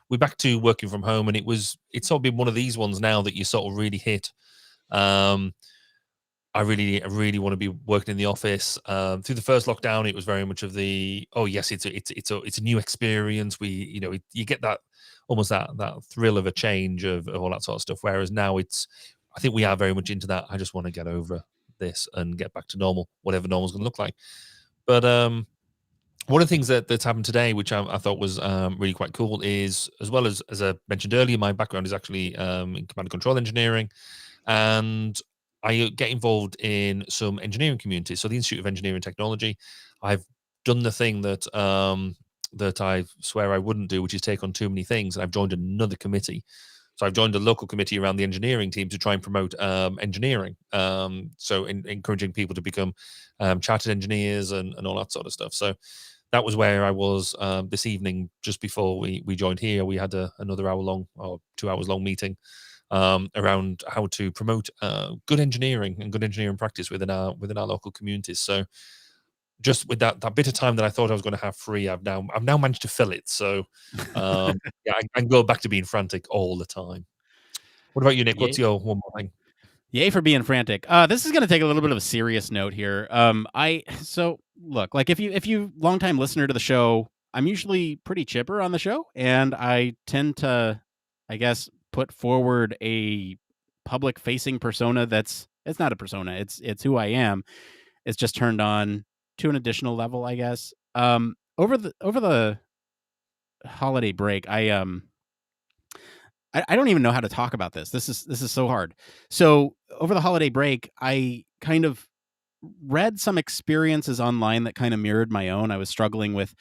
we're back to working from home. And it's sort of been one of these ones now that you sort of really hit. I really want to be working in the office. Through the first lockdown, it was very much of the, oh yes, it's a new experience. You get that almost that thrill of a change of all that sort of stuff. Whereas now I think we are very much into that. I just want to get over this and get back to normal, whatever normal is going to look like. But one of the things that's happened today, which I thought was really quite cool, is as well as I mentioned earlier, my background is actually in command and control engineering, and I get involved in some engineering communities. So the Institute of Engineering and Technology, I've done the thing that that I swear I wouldn't do, which is take on too many things, and I've joined another committee. So I've joined a local committee around the engineering team to try and promote engineering. So encouraging people to become chartered engineers and all that sort of stuff. So that was where I was this evening, just before we joined here. We had another hour-long or 2 hours long meeting around how to promote good engineering and good engineering practice within our local communities. So just with that bit of time that I thought I was going to have free, I've now managed to fill it. So yeah, I can go back to being frantic all the time. What about you, Nick? What's your one more thing? Yay for being frantic. This is going to take a little bit of a serious note here. So look, like if you longtime listener to the show, I'm usually pretty chipper on the show, and I tend to, I guess, put forward a public facing persona it's not a persona, it's who I am. It's just turned on to an additional level, I guess. Over the holiday break, I don't even know how to talk about this. This is so hard. So over the holiday break, I kind of read some experiences online that kind of mirrored my own. I was struggling with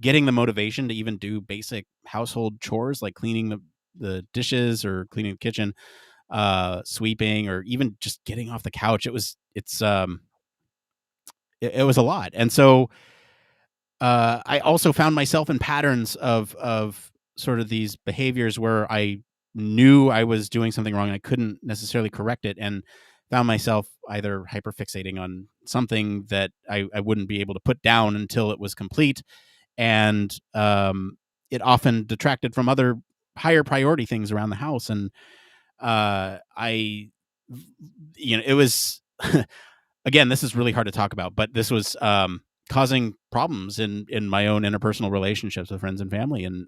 getting the motivation to even do basic household chores like cleaning the dishes or cleaning the kitchen, sweeping, or even just getting off the couch. It was a lot. And so I also found myself in patterns of sort of these behaviors where I knew I was doing something wrong and I couldn't necessarily correct it, and found myself either hyperfixating on something that I wouldn't be able to put down until it was complete. And it often detracted from other higher priority things around the house. And it was, again, this is really hard to talk about, but this was causing problems in my own interpersonal relationships with friends and family. And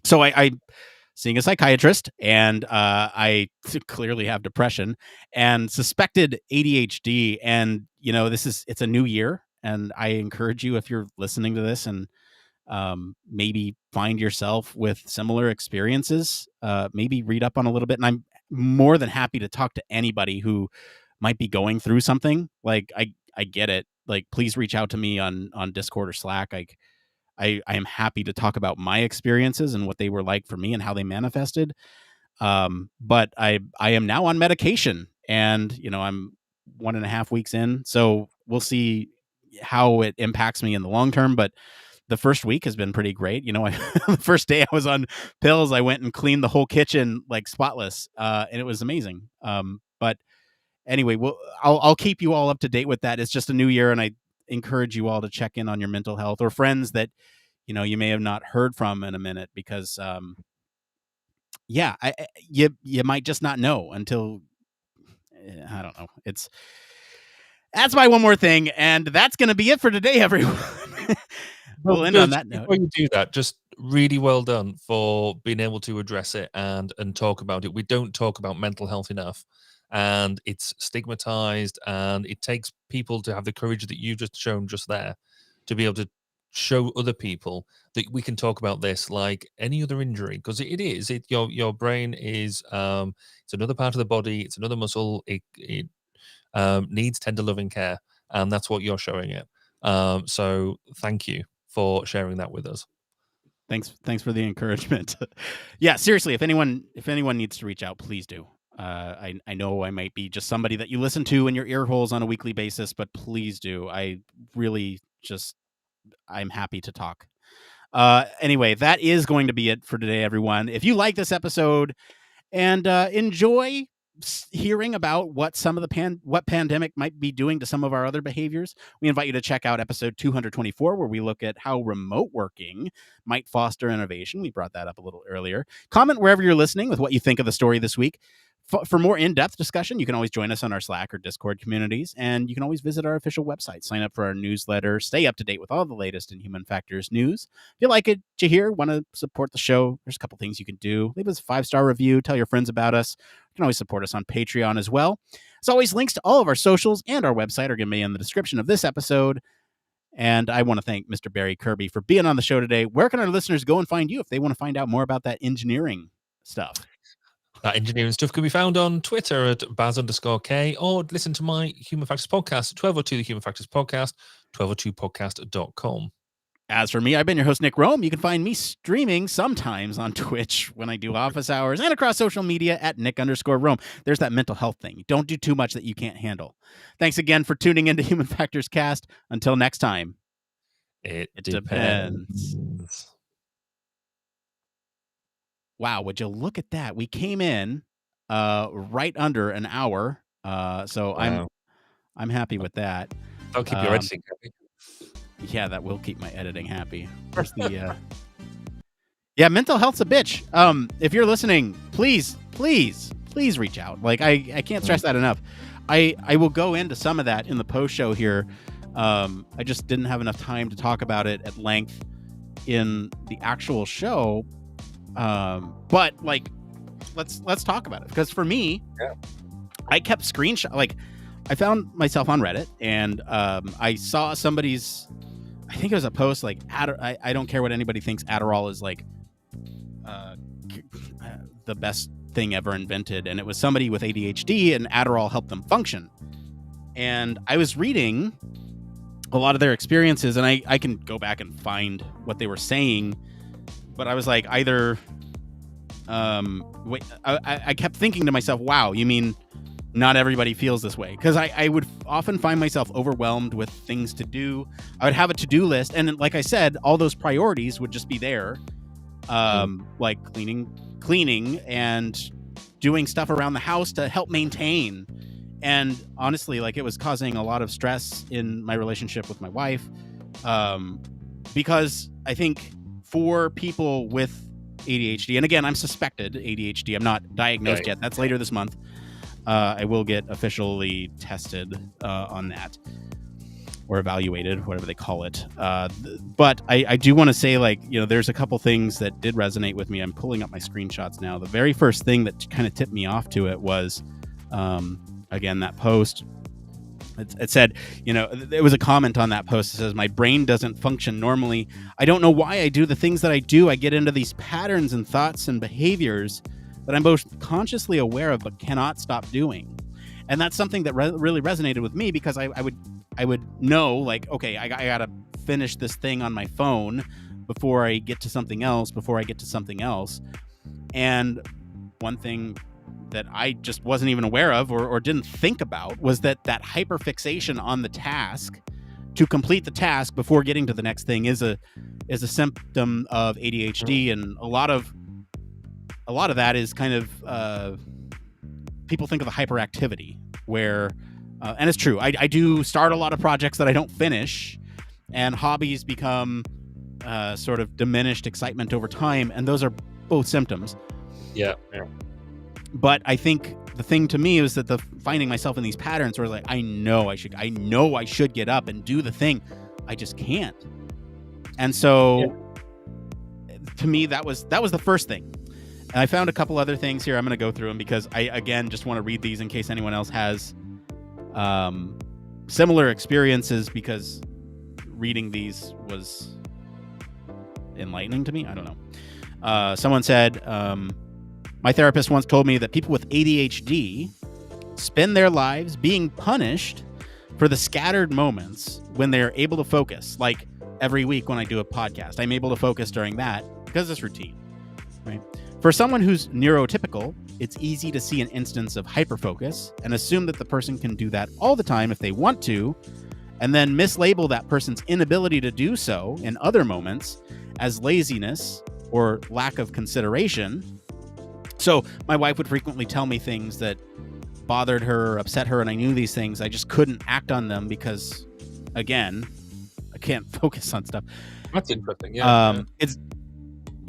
so I seeing a psychiatrist, and I clearly have depression and suspected ADHD. And, it's a new year. And I encourage you, if you're listening to this and maybe find yourself with similar experiences, maybe read up on a little bit. And I'm more than happy to talk to anybody who might be going through something. Like, I get it. Like, please reach out to me on Discord or Slack. I am happy to talk about my experiences and what they were like for me and how they manifested. But I am now on medication, and, I'm 1.5 weeks in. So we'll see how it impacts me in the long term. But the first week has been pretty great. The first day I was on pills, I went and cleaned the whole kitchen like spotless. And it was amazing. But anyway, I'll keep you all up to date with that. It's just a new year, and I encourage you all to check in on your mental health, or friends that, you may have not heard from in a minute, because, you might just not know until, I don't know. That's my one more thing. And that's going to be it for today, everyone. We'll end on that note. Before you do that, just really well done for being able to address it and talk about it. We don't talk about mental health enough, and it's stigmatized, and it takes people to have the courage that you've just shown just there to be able to show other people that we can talk about this like any other injury, because your brain is it's another part of the body, it's another muscle, it needs tender loving care, and that's what you're showing it. So thank you for sharing that with us. Thanks for the encouragement. Yeah, seriously, if anyone needs to reach out, please do. I know I might be just somebody that you listen to in your ear holes on a weekly basis, but please do. I'm happy to talk. Anyway, that is going to be it for today, everyone. If you like this episode and enjoy hearing about what some of what pandemic might be doing to some of our other behaviors, we invite you to check out episode 224, where we look at how remote working might foster innovation. We brought that up a little earlier. Comment wherever you're listening with what you think of the story this week. for more in-depth discussion, you can always join us on our Slack or Discord communities, and you can always visit our official website, sign up for our newsletter, stay up to date with all the latest in human factors news. If you like it, you hear, want to support the show, there's a couple things you can do. Leave us a 5-star review, tell your friends about us. You can always support us on Patreon as well. As always, links to all of our socials and our website are going to be in the description of this episode. And I want to thank Mr. Barry Kirby for being on the show today. Where can our listeners go and find you if they want to find out more about that engineering stuff? That engineering stuff can be found on Twitter at Baz_K, or listen to my Human Factors podcast, 1202 The Human Factors Podcast, 1202podcast.com. As for me, I've been your host, Nick Roome. You can find me streaming sometimes on Twitch when I do office hours and across social media at Nick_Roome. There's that mental health thing. Don't do too much that you can't handle. Thanks again for tuning into Human Factors Cast. Until next time, it depends. Wow, would you look at that? We came in right under an hour. So wow. I'm happy with that. I'll keep your editing happy. Yeah, that will keep my editing happy. Where's the Yeah, mental health's a bitch. If you're listening, please reach out. Like I can't stress that enough. I will go into some of that in the post show here. I just didn't have enough time to talk about it at length in the actual show. But like let's talk about it, because for me, I kept screenshot, like I found myself on Reddit, and I saw somebody's, I think it was a post like I don't care what anybody thinks, Adderall is like the best thing ever invented, and it was somebody with ADHD and Adderall helped them function. And I was reading a lot of their experiences, and I can go back and find what they were saying, but I was like, either I kept thinking to myself, wow, you mean not everybody feels this way? Because I would often find myself overwhelmed with things to do. I would have a to-do list, and like I said, all those priorities would just be there, like cleaning and doing stuff around the house to help maintain. And honestly, like, it was causing a lot of stress in my relationship with my wife, because I think for people with ADHD, and again, I'm suspected ADHD, I'm not diagnosed yet. That's later this month. I will get officially tested on that, or evaluated, whatever they call it. But I do want to say, like, you know, there's a couple things that did resonate with me. I'm pulling up my screenshots now. The very first thing that kind of tipped me off to it was, again, that post. It said, you know, there was a comment on that post that says, my brain doesn't function normally. I don't know why I do the things that I do. I get into these patterns and thoughts and behaviors that I'm both consciously aware of but cannot stop doing. And that's something that really resonated with me, because I would know, like, okay, I gotta finish this thing on my phone before I get to something else, And one thing that I just wasn't even aware of or didn't think about was that hyperfixation on the task to complete the task before getting to the next thing is a symptom of ADHD. And a lot of that is kind of people think of the hyperactivity, where and it's true, I do start a lot of projects that I don't finish, and hobbies become sort of diminished excitement over time, and those are both symptoms. Yeah. But I think the thing to me is that the finding myself in these patterns where, like, I know I should get up and do the thing, I just can't. And so to me, that was the first thing. And I found a couple other things here. I'm going to go through them because I, again, just want to read these in case anyone else has similar experiences, because reading these was enlightening to me. I don't know. Someone said, my therapist once told me that people with ADHD spend their lives being punished for the scattered moments when they're able to focus. Like every week when I do a podcast, I'm able to focus during that because it's routine, right? For someone who's neurotypical, it's easy to see an instance of hyperfocus and assume that the person can do that all the time if they want to, and then mislabel that person's inability to do so in other moments as laziness or lack of consideration. So my wife would frequently tell me things that bothered her or upset her, and I knew these things. I just couldn't act on them because, again, I can't focus on stuff. That's interesting. Yeah.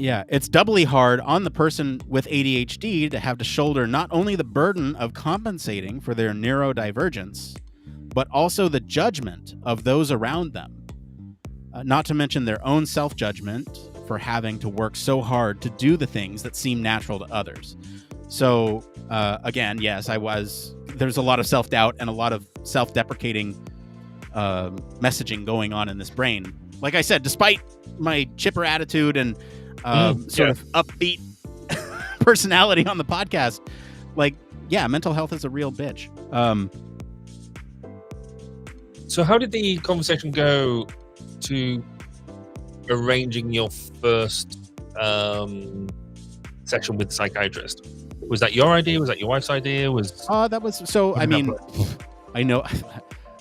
Yeah, it's doubly hard on the person with ADHD to have to shoulder not only the burden of compensating for their neurodivergence, but also the judgment of those around them. Not to mention their own self-judgment for having to work so hard to do the things that seem natural to others. So, again, yes, there's a lot of self-doubt and a lot of self-deprecating messaging going on in this brain. Like I said, despite my chipper attitude and sort of upbeat personality on the podcast, mental health is a real bitch. So how did the conversation go to arranging your first session with the psychiatrist? Was that your idea? Was that your wife's idea? That was so. I mean, I know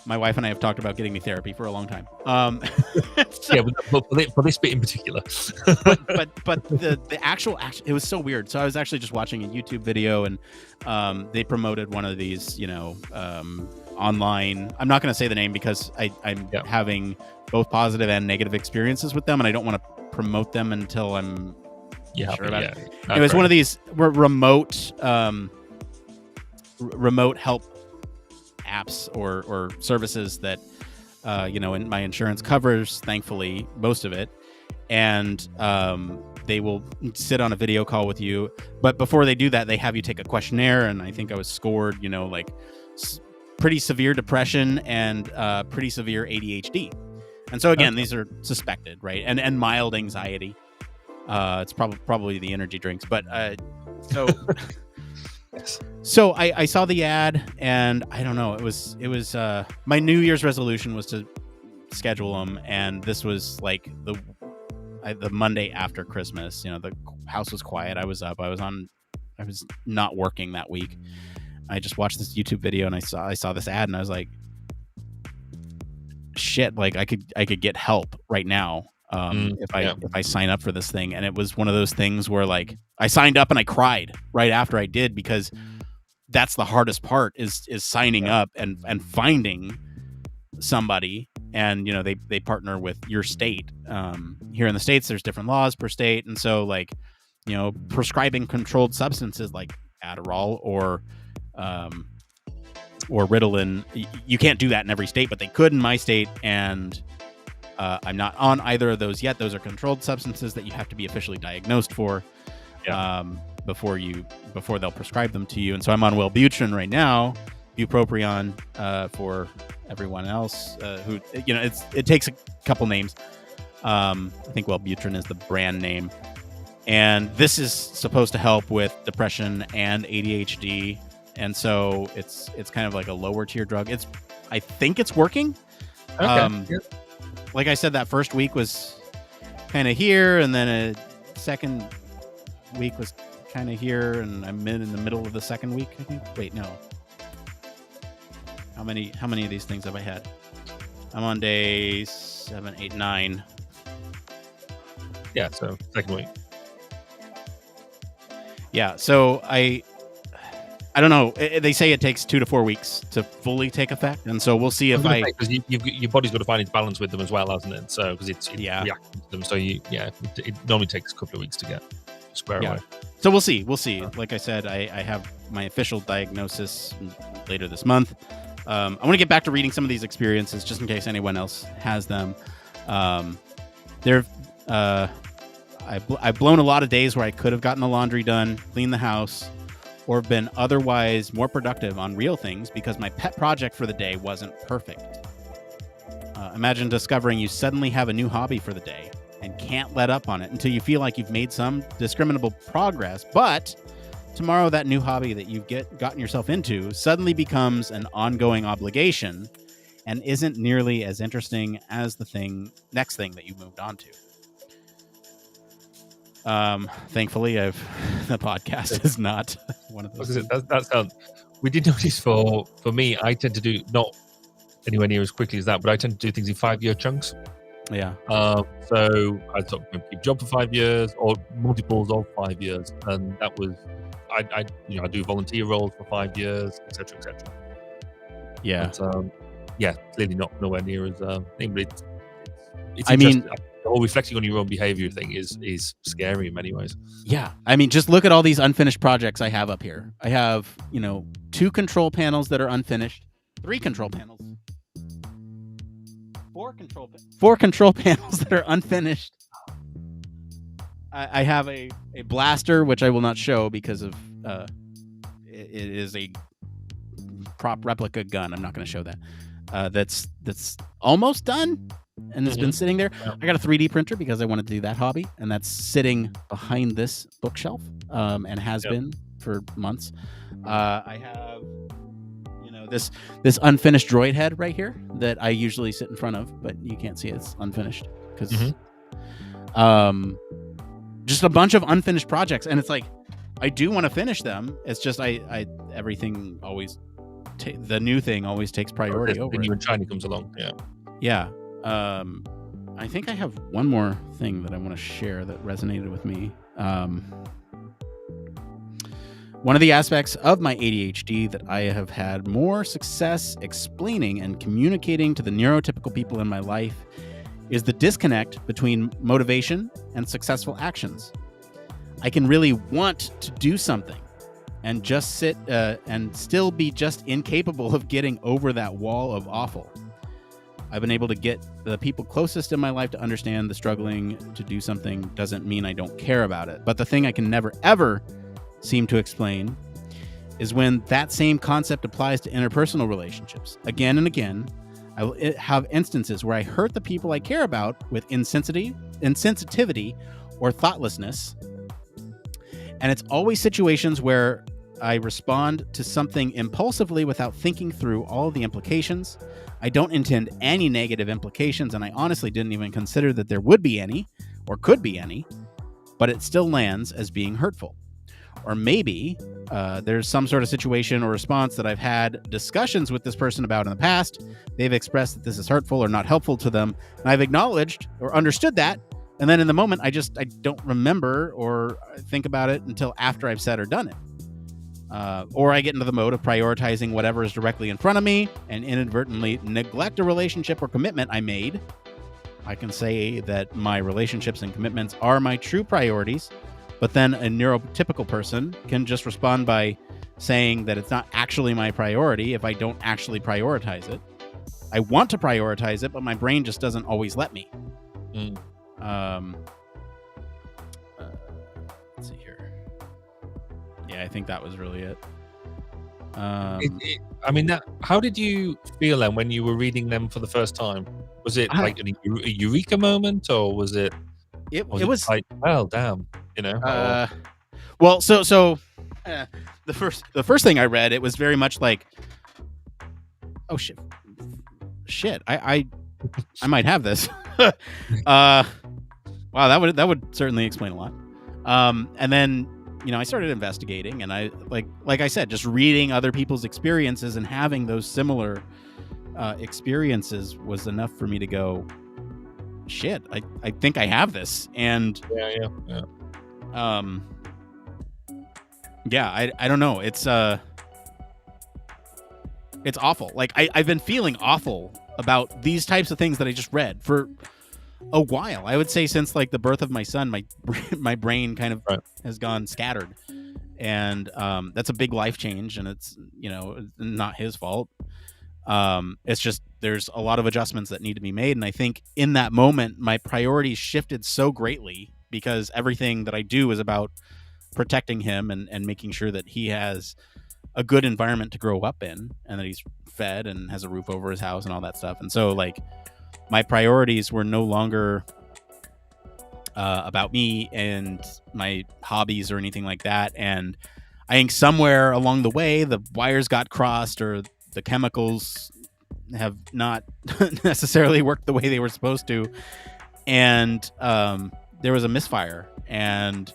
my wife and I have talked about getting me therapy for a long time. Yeah, but for this bit in particular. but the actual it was so weird. So I was actually just watching a YouTube video, and they promoted one of these, online. I'm not going to say the name because I'm having both positive and negative experiences with them, and I don't want to promote them until I'm sure about it. It was one of these remote help apps or services that in my insurance covers, thankfully, most of it, and they will sit on a video call with you, but before they do that, they have you take a questionnaire, and I think I was scored pretty severe depression and pretty severe ADHD. And so again, these are suspected, right? And mild anxiety. It's probably the energy drinks, but so so I saw the ad, and I don't know. It was my New Year's resolution was to schedule them, and this was like the Monday after Christmas. The house was quiet. I was up. I was not working that week. I just watched this YouTube video, and I saw this ad, and I was like, shit, like I could get help right now if I sign up for this thing. And it was one of those things where I signed up and I cried right after I did, because that's the hardest part is signing up and finding somebody. And they partner with your state. Here in the States, there's different laws per state, and so prescribing controlled substances like Adderall or Ritalin, you can't do that in every state, but they could in my state, and I'm not on either of those yet. Those are controlled substances that you have to be officially diagnosed for before they'll prescribe them to you. And so I'm on Wellbutrin right now, bupropion for everyone else who it takes a couple names. I think Wellbutrin is the brand name, and this is supposed to help with depression and ADHD. And so it's kind of like a lower tier drug. I think it's working. Okay. Like I said, that first week was kind of here, and then a second week was kind of here, and I'm in the middle of the second week, I think. Wait, no. How many of these things have I had? I'm on day 7, 8, 9. Yeah, so second week. Yeah, so I don't know. They say it takes 2 to 4 weeks to fully take effect, and so we'll see if because your body's got to find its balance with them as well, hasn't it? So because it's reacting to them, so it normally takes a couple of weeks to get square away. So we'll see. Like I said, I have my official diagnosis later this month. I want to get back to reading some of these experiences just in case anyone else has them. I've blown a lot of days where I could have gotten the laundry done, cleaned the house, or been otherwise more productive on real things because my pet project for the day wasn't perfect. Imagine discovering you suddenly have a new hobby for the day and can't let up on it until you feel like you've made some discriminable progress, but tomorrow that new hobby that you've gotten yourself into suddenly becomes an ongoing obligation and isn't nearly as interesting as the next thing that you moved on to. Thankfully, the podcast is not one of those. That sounds. We did notice for me, I tend to do not anywhere near as quickly as that, but I tend to do things in 5-year chunks. Yeah. So I took a job for 5 years or multiples of 5 years, and that was I do volunteer roles for 5 years, etc., etc. Yeah. But, clearly not nowhere near as thing, but it's I mean, whole reflecting on your own behavior thing is scary in many ways. Yeah. I mean, just look at all these unfinished projects I have up here. I have, 2 control panels that are unfinished, 3 control panels, 4 control panels that are unfinished. I have a blaster, which I will not show because of it is a prop replica gun. I'm not going to show that. That's almost done and it's been sitting there. I got a 3D printer because I wanted to do that hobby, and that's sitting behind this bookshelf and has been for months. I have this unfinished droid head right here that I usually sit in front of, but you can't see it. It's unfinished because just a bunch of unfinished projects, and it's like I do want to finish them. It's just I everything always the new thing always takes priority over. The new China comes along. Yeah. I think I have one more thing that I want to share that resonated with me. One of the aspects of my ADHD that I have had more success explaining and communicating to the neurotypical people in my life is the disconnect between motivation and successful actions. I can really want to do something and just sit and still be just incapable of getting over that wall of awful. I've been able to get the people closest in my life to understand the struggling to do something doesn't mean I don't care about it. But the thing I can never, ever seem to explain is when that same concept applies to interpersonal relationships. Again and again, I will have instances where I hurt the people I care about with insensitivity or thoughtlessness. And it's always situations where I respond to something impulsively without thinking through all the implications. I don't intend any negative implications, and I honestly didn't even consider that there would be any or could be any, but it still lands as being hurtful. Or maybe there's some sort of situation or response that I've had discussions with this person about in the past. They've expressed that this is hurtful or not helpful to them, and I've acknowledged or understood that, and then in the moment, I don't remember or think about it until after I've said or done it. Or I get into the mode of prioritizing whatever is directly in front of me and inadvertently neglect a relationship or commitment I made. I can say that my relationships and commitments are my true priorities, but then a neurotypical person can just respond by saying that it's not actually my priority if I don't actually prioritize it. I want to prioritize it, but my brain just doesn't always let me. Let's see here. Yeah, I think that was really it. How did you feel then when you were reading them for the first time? Was it like a eureka moment, or was it? It was like, well, damn, Well, the first thing I read, it was very much like, oh shit, I might have this. Wow, that would certainly explain a lot. And then, I started investigating, and I like I said, just reading other people's experiences and having those similar experiences was enough for me to go, shit, I think I have this. And I don't know. It's awful. Like I've been feeling awful about these types of things that I just read for a while. I would say since like the birth of my son, my brain kind of has gone scattered, and that's a big life change, and it's not his fault. It's just there's a lot of adjustments that need to be made, and I think in that moment my priorities shifted so greatly because everything that I do is about protecting him and making sure that he has a good environment to grow up in, and that he's fed and has a roof over his house and all that stuff. And so like my priorities were no longer about me and my hobbies or anything like that. And I think somewhere along the way, the wires got crossed, or the chemicals have not necessarily worked the way they were supposed to. And there was a misfire. And,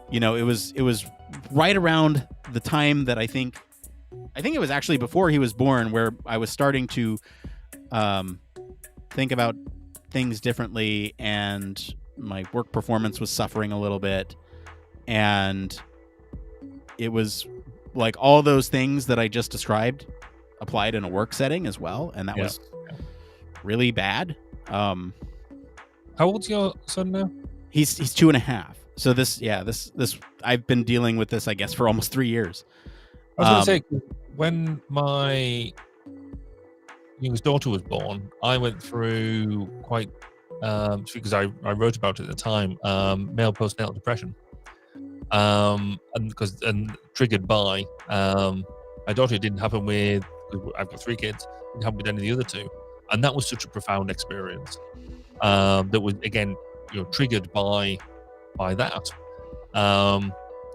it was right around the time that I think it was actually before he was born, where I was starting to think about things differently, and my work performance was suffering a little bit. And it was like all those things that I just described applied in a work setting as well, and that was really bad. How old's your son now? He's 2.5. So this I've been dealing with this, I guess, for almost 3 years. I was going to say, when my youngest daughter was born, I went through quite, because I wrote about it at the time, male postnatal depression, and triggered by my daughter. It didn't happen with. I've got 3 kids. It didn't happen with any of the other 2, and that was such a profound experience. That was again, triggered by that.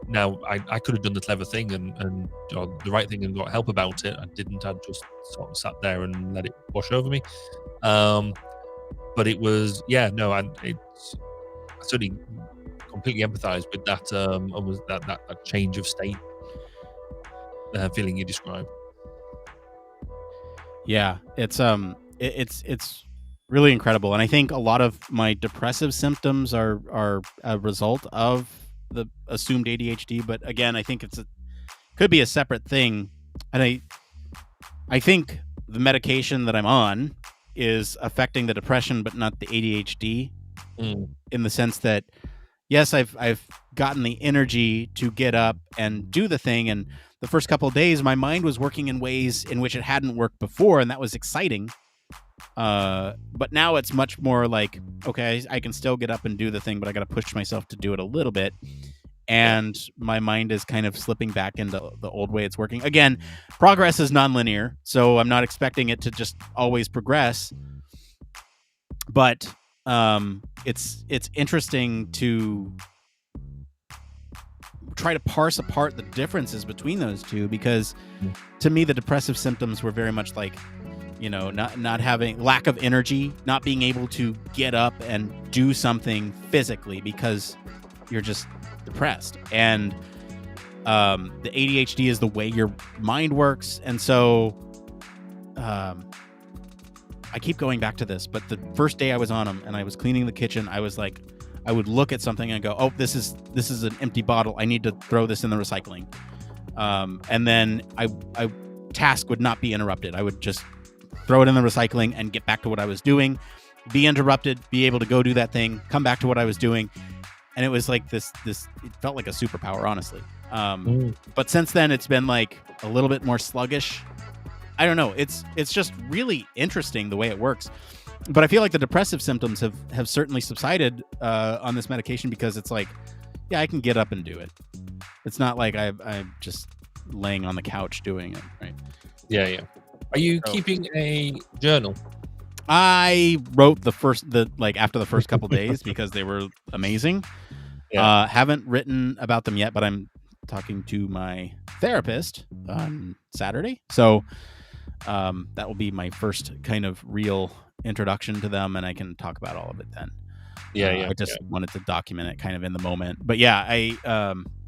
Now I could have done the clever thing and the right thing and got help about it. I didn't. I just sort of sat there and let it wash over me. But it was, I certainly completely empathized with that. Almost that change of state feeling you described. Yeah, it's really incredible, and I think a lot of my depressive symptoms are a result of the assumed ADHD. But again, I think could be a separate thing, and I think the medication that I'm on is affecting the depression, but not the ADHD, in the sense that yes, I've gotten the energy to get up and do the thing, and the first couple of days, my mind was working in ways in which it hadn't worked before, and that was exciting. But now it's much more like, okay, I can still get up and do the thing, but I got to push myself to do it a little bit. And my mind is kind of slipping back into the old way it's working. Again, progress is nonlinear, so I'm not expecting it to just always progress. But it's interesting to try to parse apart the differences between those two, because to me the depressive symptoms were very much like, not having, lack of energy, not being able to get up and do something physically because you're just depressed. And the ADHD is the way your mind works. And so I keep going back to this, but the first day I was on them and I was cleaning the kitchen, I was like, I would look at something and go, oh, this is an empty bottle. I need to throw this in the recycling. And then task would not be interrupted. I would just throw it in the recycling and get back to what I was doing, be interrupted, be able to go do that thing, come back to what I was doing. And it was like this, it felt like a superpower, honestly. But since then it's been like a little bit more sluggish. I don't know. It's just really interesting the way it works. But I feel like the depressive symptoms have certainly subsided on this medication, because it's like, yeah, I can get up and do it. It's not like I'm just laying on the couch doing it, right? Yeah. Are you keeping a journal? I wrote after the first couple days because they were amazing. Yeah. Haven't written about them yet, but I'm talking to my therapist on Saturday. So that will be my first kind of real introduction to them, and I can talk about all of it then. I just wanted to document it kind of in the moment. But yeah,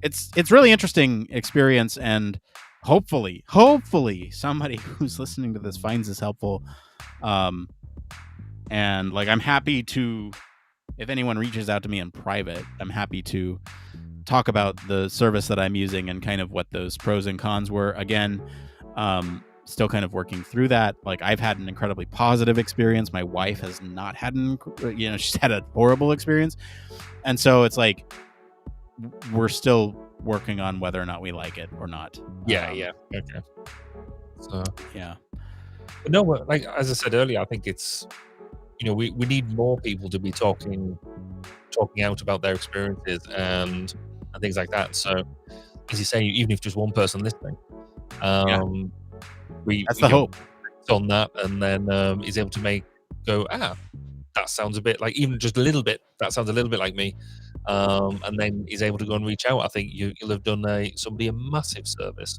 it's really interesting experience, and hopefully somebody who's listening to this finds this helpful. And like, I'm happy to, if anyone reaches out to me in private, I'm happy to talk about the service that I'm using and kind of what those pros and cons were. Again, still kind of working through that. Like, I've had an incredibly positive experience. My wife has not had she's had a horrible experience. And so it's like, we're still working on whether or not we like it or not. Okay. So, yeah. But no, like, as I said earlier, I think it's, we need more people to be talking out about their experiences and things like that. So, as you say, even if just one person listening, that's the hope on that, and then is able to go, that sounds a bit like, even just a little bit, that sounds a little bit like me, and then is able to go and reach out. I think you'll have done somebody a massive service.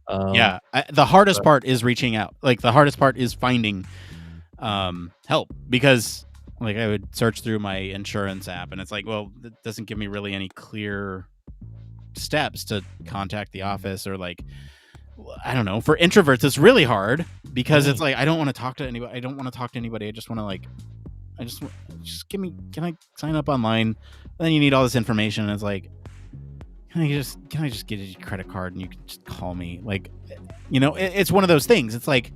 The hardest part is reaching out. Like, the hardest part is finding help, because like, I would search through my insurance app and it's like, well, it doesn't give me really any clear steps to contact the office, or like, I don't know. For introverts, it's really hard because it's like, I don't want to talk to anybody. I just want to can I sign up online? And then you need all this information, and it's like, can I just get a credit card and you can just call me? Like, it's one of those things. It's like,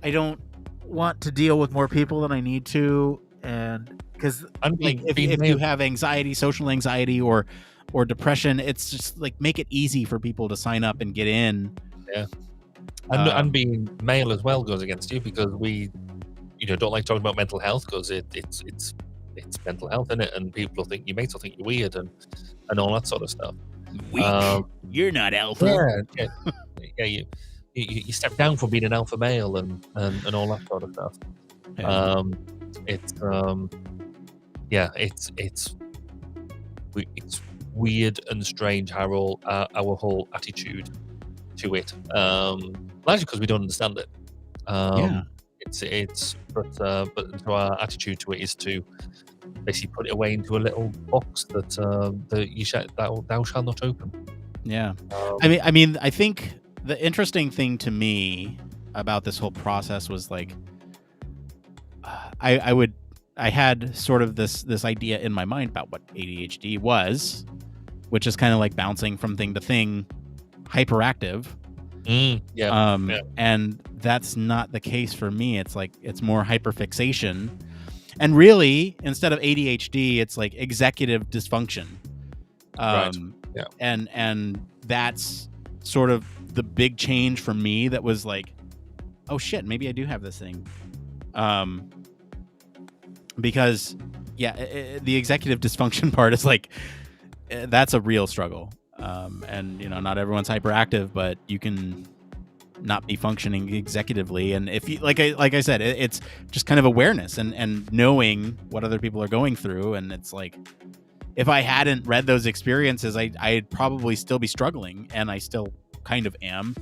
I don't want to deal with more people than I need to, And because And like if you have anxiety, social anxiety, or depression, it's just like make it easy for people to sign up and get in. Yeah. And being male as well goes against you, because we, don't like talking about mental health, because it's mental health, isn't it? And people think, your mates will think you're weird and all that sort of stuff. Weak. You're not alpha. Yeah. You step down from being an alpha male and all that sort of stuff. Yeah. It's weird and strange how our whole attitude to it, largely because we don't understand it. But our attitude to it is to basically put it away into a little box that thou shalt not open. Yeah. I mean, I think the interesting thing to me about this whole process was like, I had sort of this idea in my mind about what ADHD was, which is kind of like bouncing from thing to thing, hyperactive. And that's not the case for me. It's like, it's more hyperfixation. And really, instead of ADHD, it's like executive dysfunction. Right. Yeah. And that's sort of the big change for me, that was like, oh shit, maybe I do have this thing. Because the executive dysfunction part is like, that's a real struggle. And not everyone's hyperactive, but you can not be functioning executively. And if you, like I said, it's just kind of awareness and knowing what other people are going through. And it's like, if I hadn't read those experiences, I'd probably still be struggling, and I still kind of am.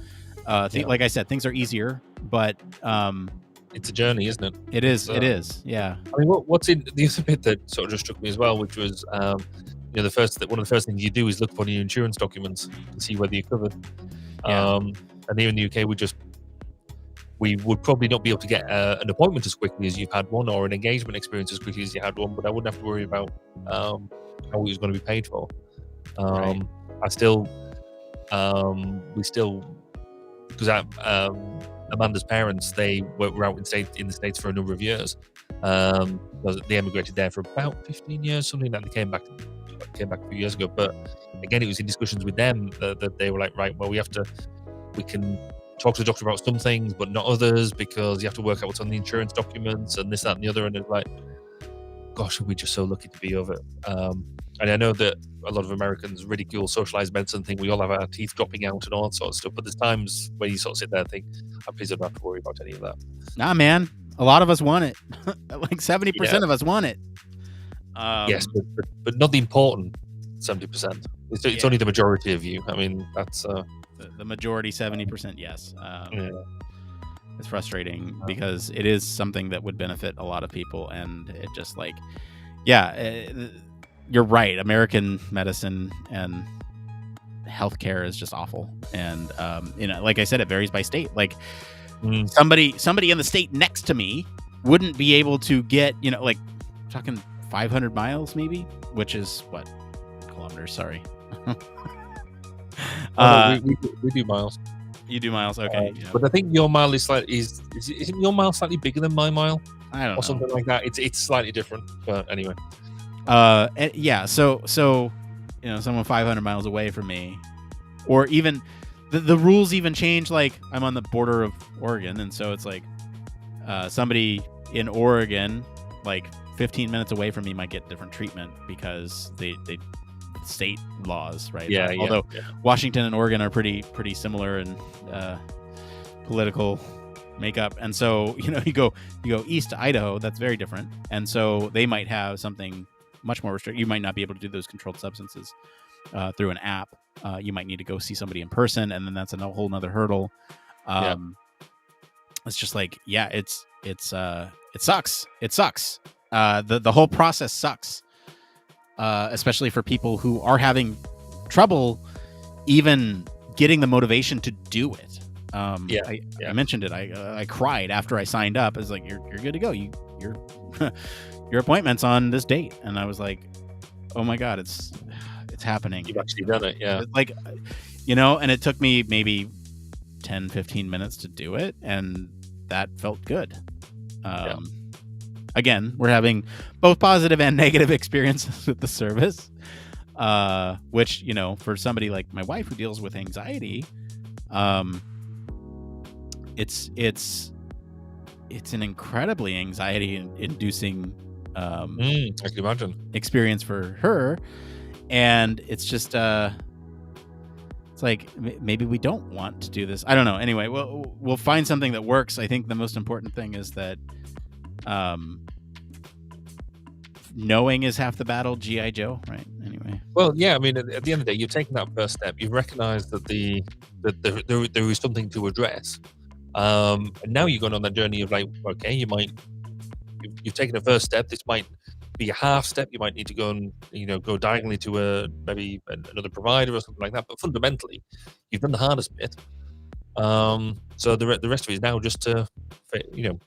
Like I said, things are easier, but it's a journey, isn't it? It is. It is. Yeah. I mean, what's in the other bit that sort of just struck me as well, which was, one of the first things you do is look for your insurance documents to see whether you're covered. Yeah. And here in the UK, we would probably not be able to get an appointment as quickly as you've had one, or an engagement experience as quickly as you had one, but I wouldn't have to worry about how it was going to be paid for. Right. Because Amanda's parents, they were out in the States for a number of years. They emigrated there for about 15 years, something like that. They came back a few years ago. But again, it was in discussions with them that they were like, right, well, we can talk to the doctor about some things, but not others, because you have to work out what's on the insurance documents and this, that, and the other. And it's like, gosh, we're just so lucky to be of it. And I know that a lot of Americans ridicule socialized medicine, think we all have our teeth dropping out and all that sort of stuff. But there's times where you sort of sit there and think, I'm pleased I don't have to worry about any of that. Nah, man. A lot of us want it. Like 70% of us want it. Yes, but not the important 70%. It's only the majority of you. I mean, that's... the majority, 70%, yes. It's frustrating because it is something that would benefit a lot of people. And it just like... you're right. American medicine and healthcare is just awful. And, like I said, it varies by state. Like somebody in the state next to me wouldn't be able to get, like talking 500 miles maybe, which is what? Kilometers, sorry. We do miles. You do miles, okay. But I think your mile isn't your mile slightly bigger than my mile? I don't know. Or something like that. It's slightly different, but anyway. So someone 500 miles away from me, or even the rules even change. Like I'm on the border of Oregon, and so it's like somebody in Oregon, like 15 minutes away from me, might get different treatment because they state laws, right? Although Washington and Oregon are pretty similar in political makeup, and so you go east to Idaho, that's very different, and so they might have something much more restricted. You might not be able to do those controlled substances through an app. You might need to go see somebody in person, and then that's a whole nother hurdle. It's just like, it sucks. It sucks. The whole process sucks, especially for people who are having trouble even getting the motivation to do it. I mentioned it. I cried after I signed up. I was like, you're good to go. Your appointment's on this date. And I was like, oh my God, it's happening. You've actually done it. Yeah. Like, and it took me maybe 10, 15 minutes to do it. And that felt good. again, we're having both positive and negative experiences with the service. Which, you know, for somebody like my wife who deals with anxiety, it's an incredibly anxiety-inducing I can imagine experience for her, and it's just it's like maybe we don't want to do this. I don't know. Anyway, we'll find something that works. I think the most important thing is that knowing is half the battle. G.I. Joe, right? Anyway. Well, yeah. I mean, at the end of the day, you've taken that first step. You've recognised that there is something to address. And now you're going on that journey of like, okay, you've taken a first step. This might be a half step. You might need to go and go diagonally to maybe another provider or something like that. But fundamentally, you've done the hardest bit. So the rest of it is now just to plan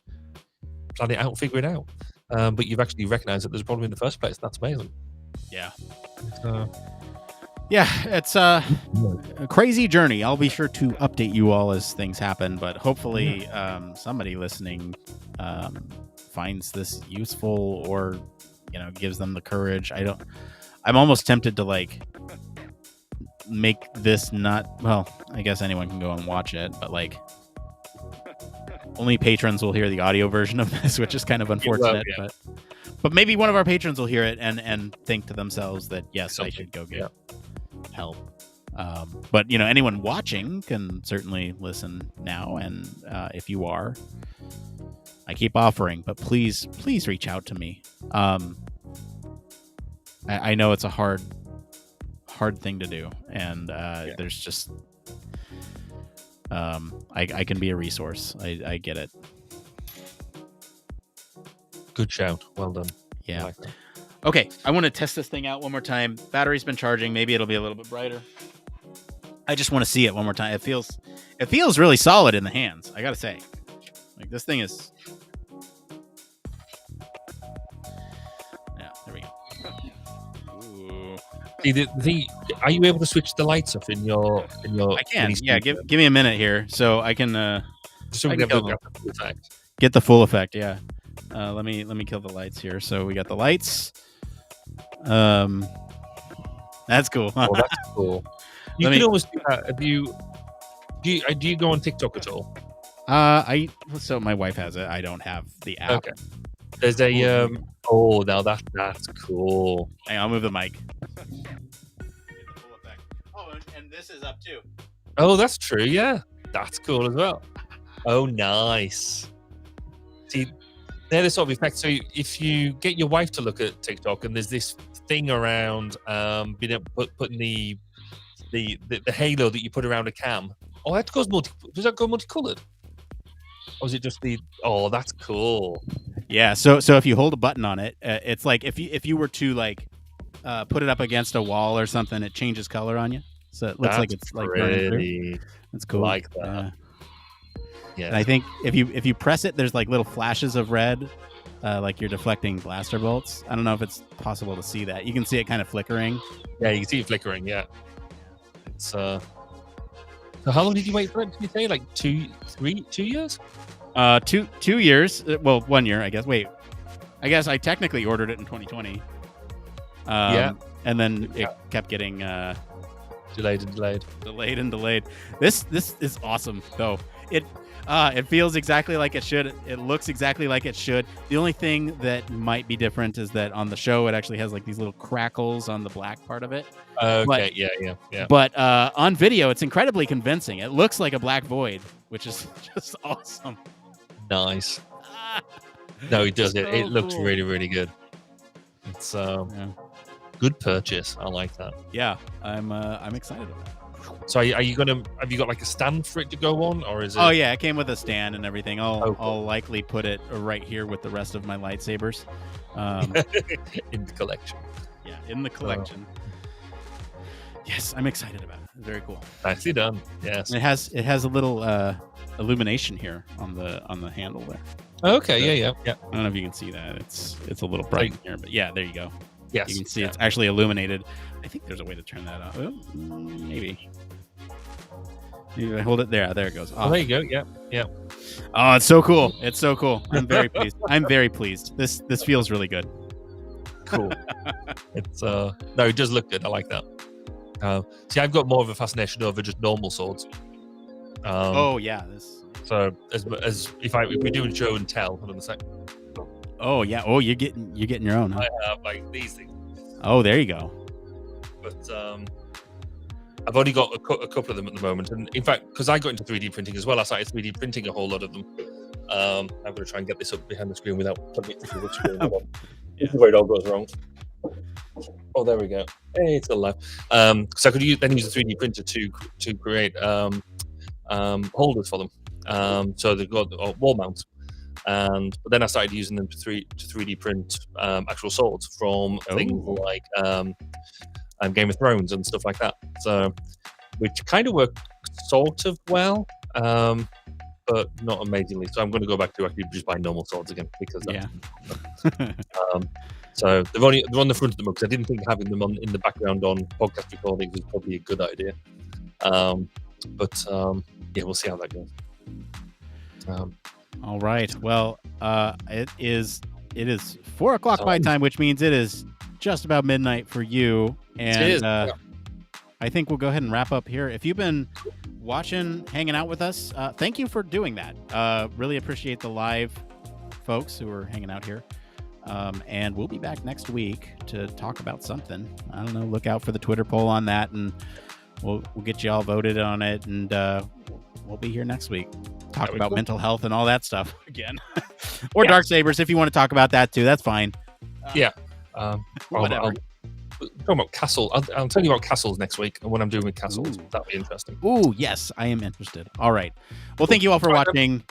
it out, figure it out. But you've actually recognised that there's a problem in the first place. That's amazing. Yeah. Yeah, it's a crazy journey. I'll be sure to update you all as things happen, but hopefully somebody listening finds this useful or gives them the courage. I'm almost tempted to like make this not, well, I guess anyone can go and watch it, but like only patrons will hear the audio version of this, which is kind of unfortunate. Yeah. But maybe one of our patrons will hear it and think to themselves that yes, I should go get help. But anyone watching can certainly listen now, and if you are, I keep offering, but please reach out to me. I know it's a hard thing to do, and there's just I can be a resource. I get it. Good shout. Well done. Yeah. Okay, I want to test this thing out one more time. Battery's been charging. Maybe it'll be a little bit brighter. I just want to see it one more time. It feels really solid in the hands, I gotta say. Like, this thing is... Yeah, there we go. Ooh. Are you able to switch the lights off in your? I can. Yeah, give me a minute here, so I can. Get the full effect. Yeah. Let me kill the lights here. So we got the lights. That's cool. Oh, that's cool. You can almost do that. Do you go on TikTok at all? So my wife has it. I don't have the app. Okay. There's a now that's cool. Hang on, I'll move the mic. Get the full effect. Oh, and this is up too. Oh, that's true. Yeah, that's cool as well. Oh, nice. See, they're the sort of effects. So if you get your wife to look at TikTok, and there's this thing around being able to putting the halo that you put around a cam. Oh, that goes does that go multicolored? Or is it just oh, that's cool. Yeah, so if you hold a button on it, it's like if you were to like put it up against a wall or something, it changes color on you. So it looks like it's like pretty. That's cool. Like that. Yeah. And I think if you press it, there's like little flashes of red, like you're deflecting blaster bolts. I don't know if it's possible to see that. You can see it kind of flickering. Yeah, you can see it flickering. Yeah. It's So how long did you wait for it? Did you say like 2 years? 2 years. Well, 1 year, I guess. Wait, I guess I technically ordered it in 2020. Yeah. And then it kept getting delayed and delayed. This is awesome though. It feels exactly like it should. It looks exactly like it should. The only thing that might be different is that on the show it actually has like these little crackles on the black part of it. Okay, but, yeah. But on video, it's incredibly convincing. It looks like a black void, which is just awesome. Nice. No, it does. It looks cool. Really, really good. It's good purchase. I like that. Yeah, I'm excited about it. So have you got like a stand for it to go on, or is it? Oh yeah, it came with a stand and everything. I'll likely put it right here with the rest of my lightsabers. In the collection. Yeah, in the collection. Yes, I'm excited about it. Very cool. Nicely done. Yes. And it has a little illumination here on the handle there. Okay. So, yeah. I don't know if you can see that. It's a little bright here, but yeah, there you go. Yes. You can see it's actually illuminated. I think there's a way to turn that off. Maybe. Maybe I hold it there. There it goes. Oh, there you go. Yeah. Oh, it's so cool. It's so cool. I'm very pleased. I'm very pleased. This feels really good. Cool. It's no, it does look good. I like that. See, I've got more of a fascination over just normal swords. Oh yeah, So as if we're doing show and tell, hold on a sec. Oh yeah. Oh, you're getting your own. Huh? I have like these things. Oh, there you go. But I've only got a couple of them at the moment, and in fact, because I got into 3D printing as well, I started 3D printing a whole lot of them. I'm going to try and get this up behind the screen without plugging it through the screen. This is where it all goes wrong. Oh, there we go. Hey, it's still live. So I could then use a 3D printer to create holders for them. So they've got wall mounts. But then I started using them to 3D print actual swords from things like Game of Thrones and stuff like that. So, which kind of work sort of well, but not amazingly. So I'm going to go back to actually just buy normal swords again because so they're on the front of them because I didn't think having them in the background on podcast recordings was probably a good idea. But yeah, we'll see how that goes. All right. Well, it is 4 o'clock my time, which means it is just about midnight for you. And I think we'll go ahead and wrap up here. If you've been watching, hanging out with us, thank you for doing that. Really appreciate the live folks who are hanging out here. And we'll be back next week to talk about something. I don't know. Look out for the Twitter poll on that, and we'll get you all voted on it, and we'll be here next week. Talk about mental health and all that stuff again. Or dark sabers if you want to talk about that too. That's fine. Whatever. Talking about castle. I'll tell you about castles next week and what I'm doing with castles. That'll be interesting. Ooh, yes, I am interested. All right. Well, thank you all for watching.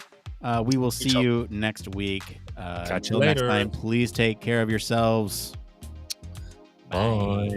We will see you next week. Catch Until you later. Next time, please take care of yourselves. Bye.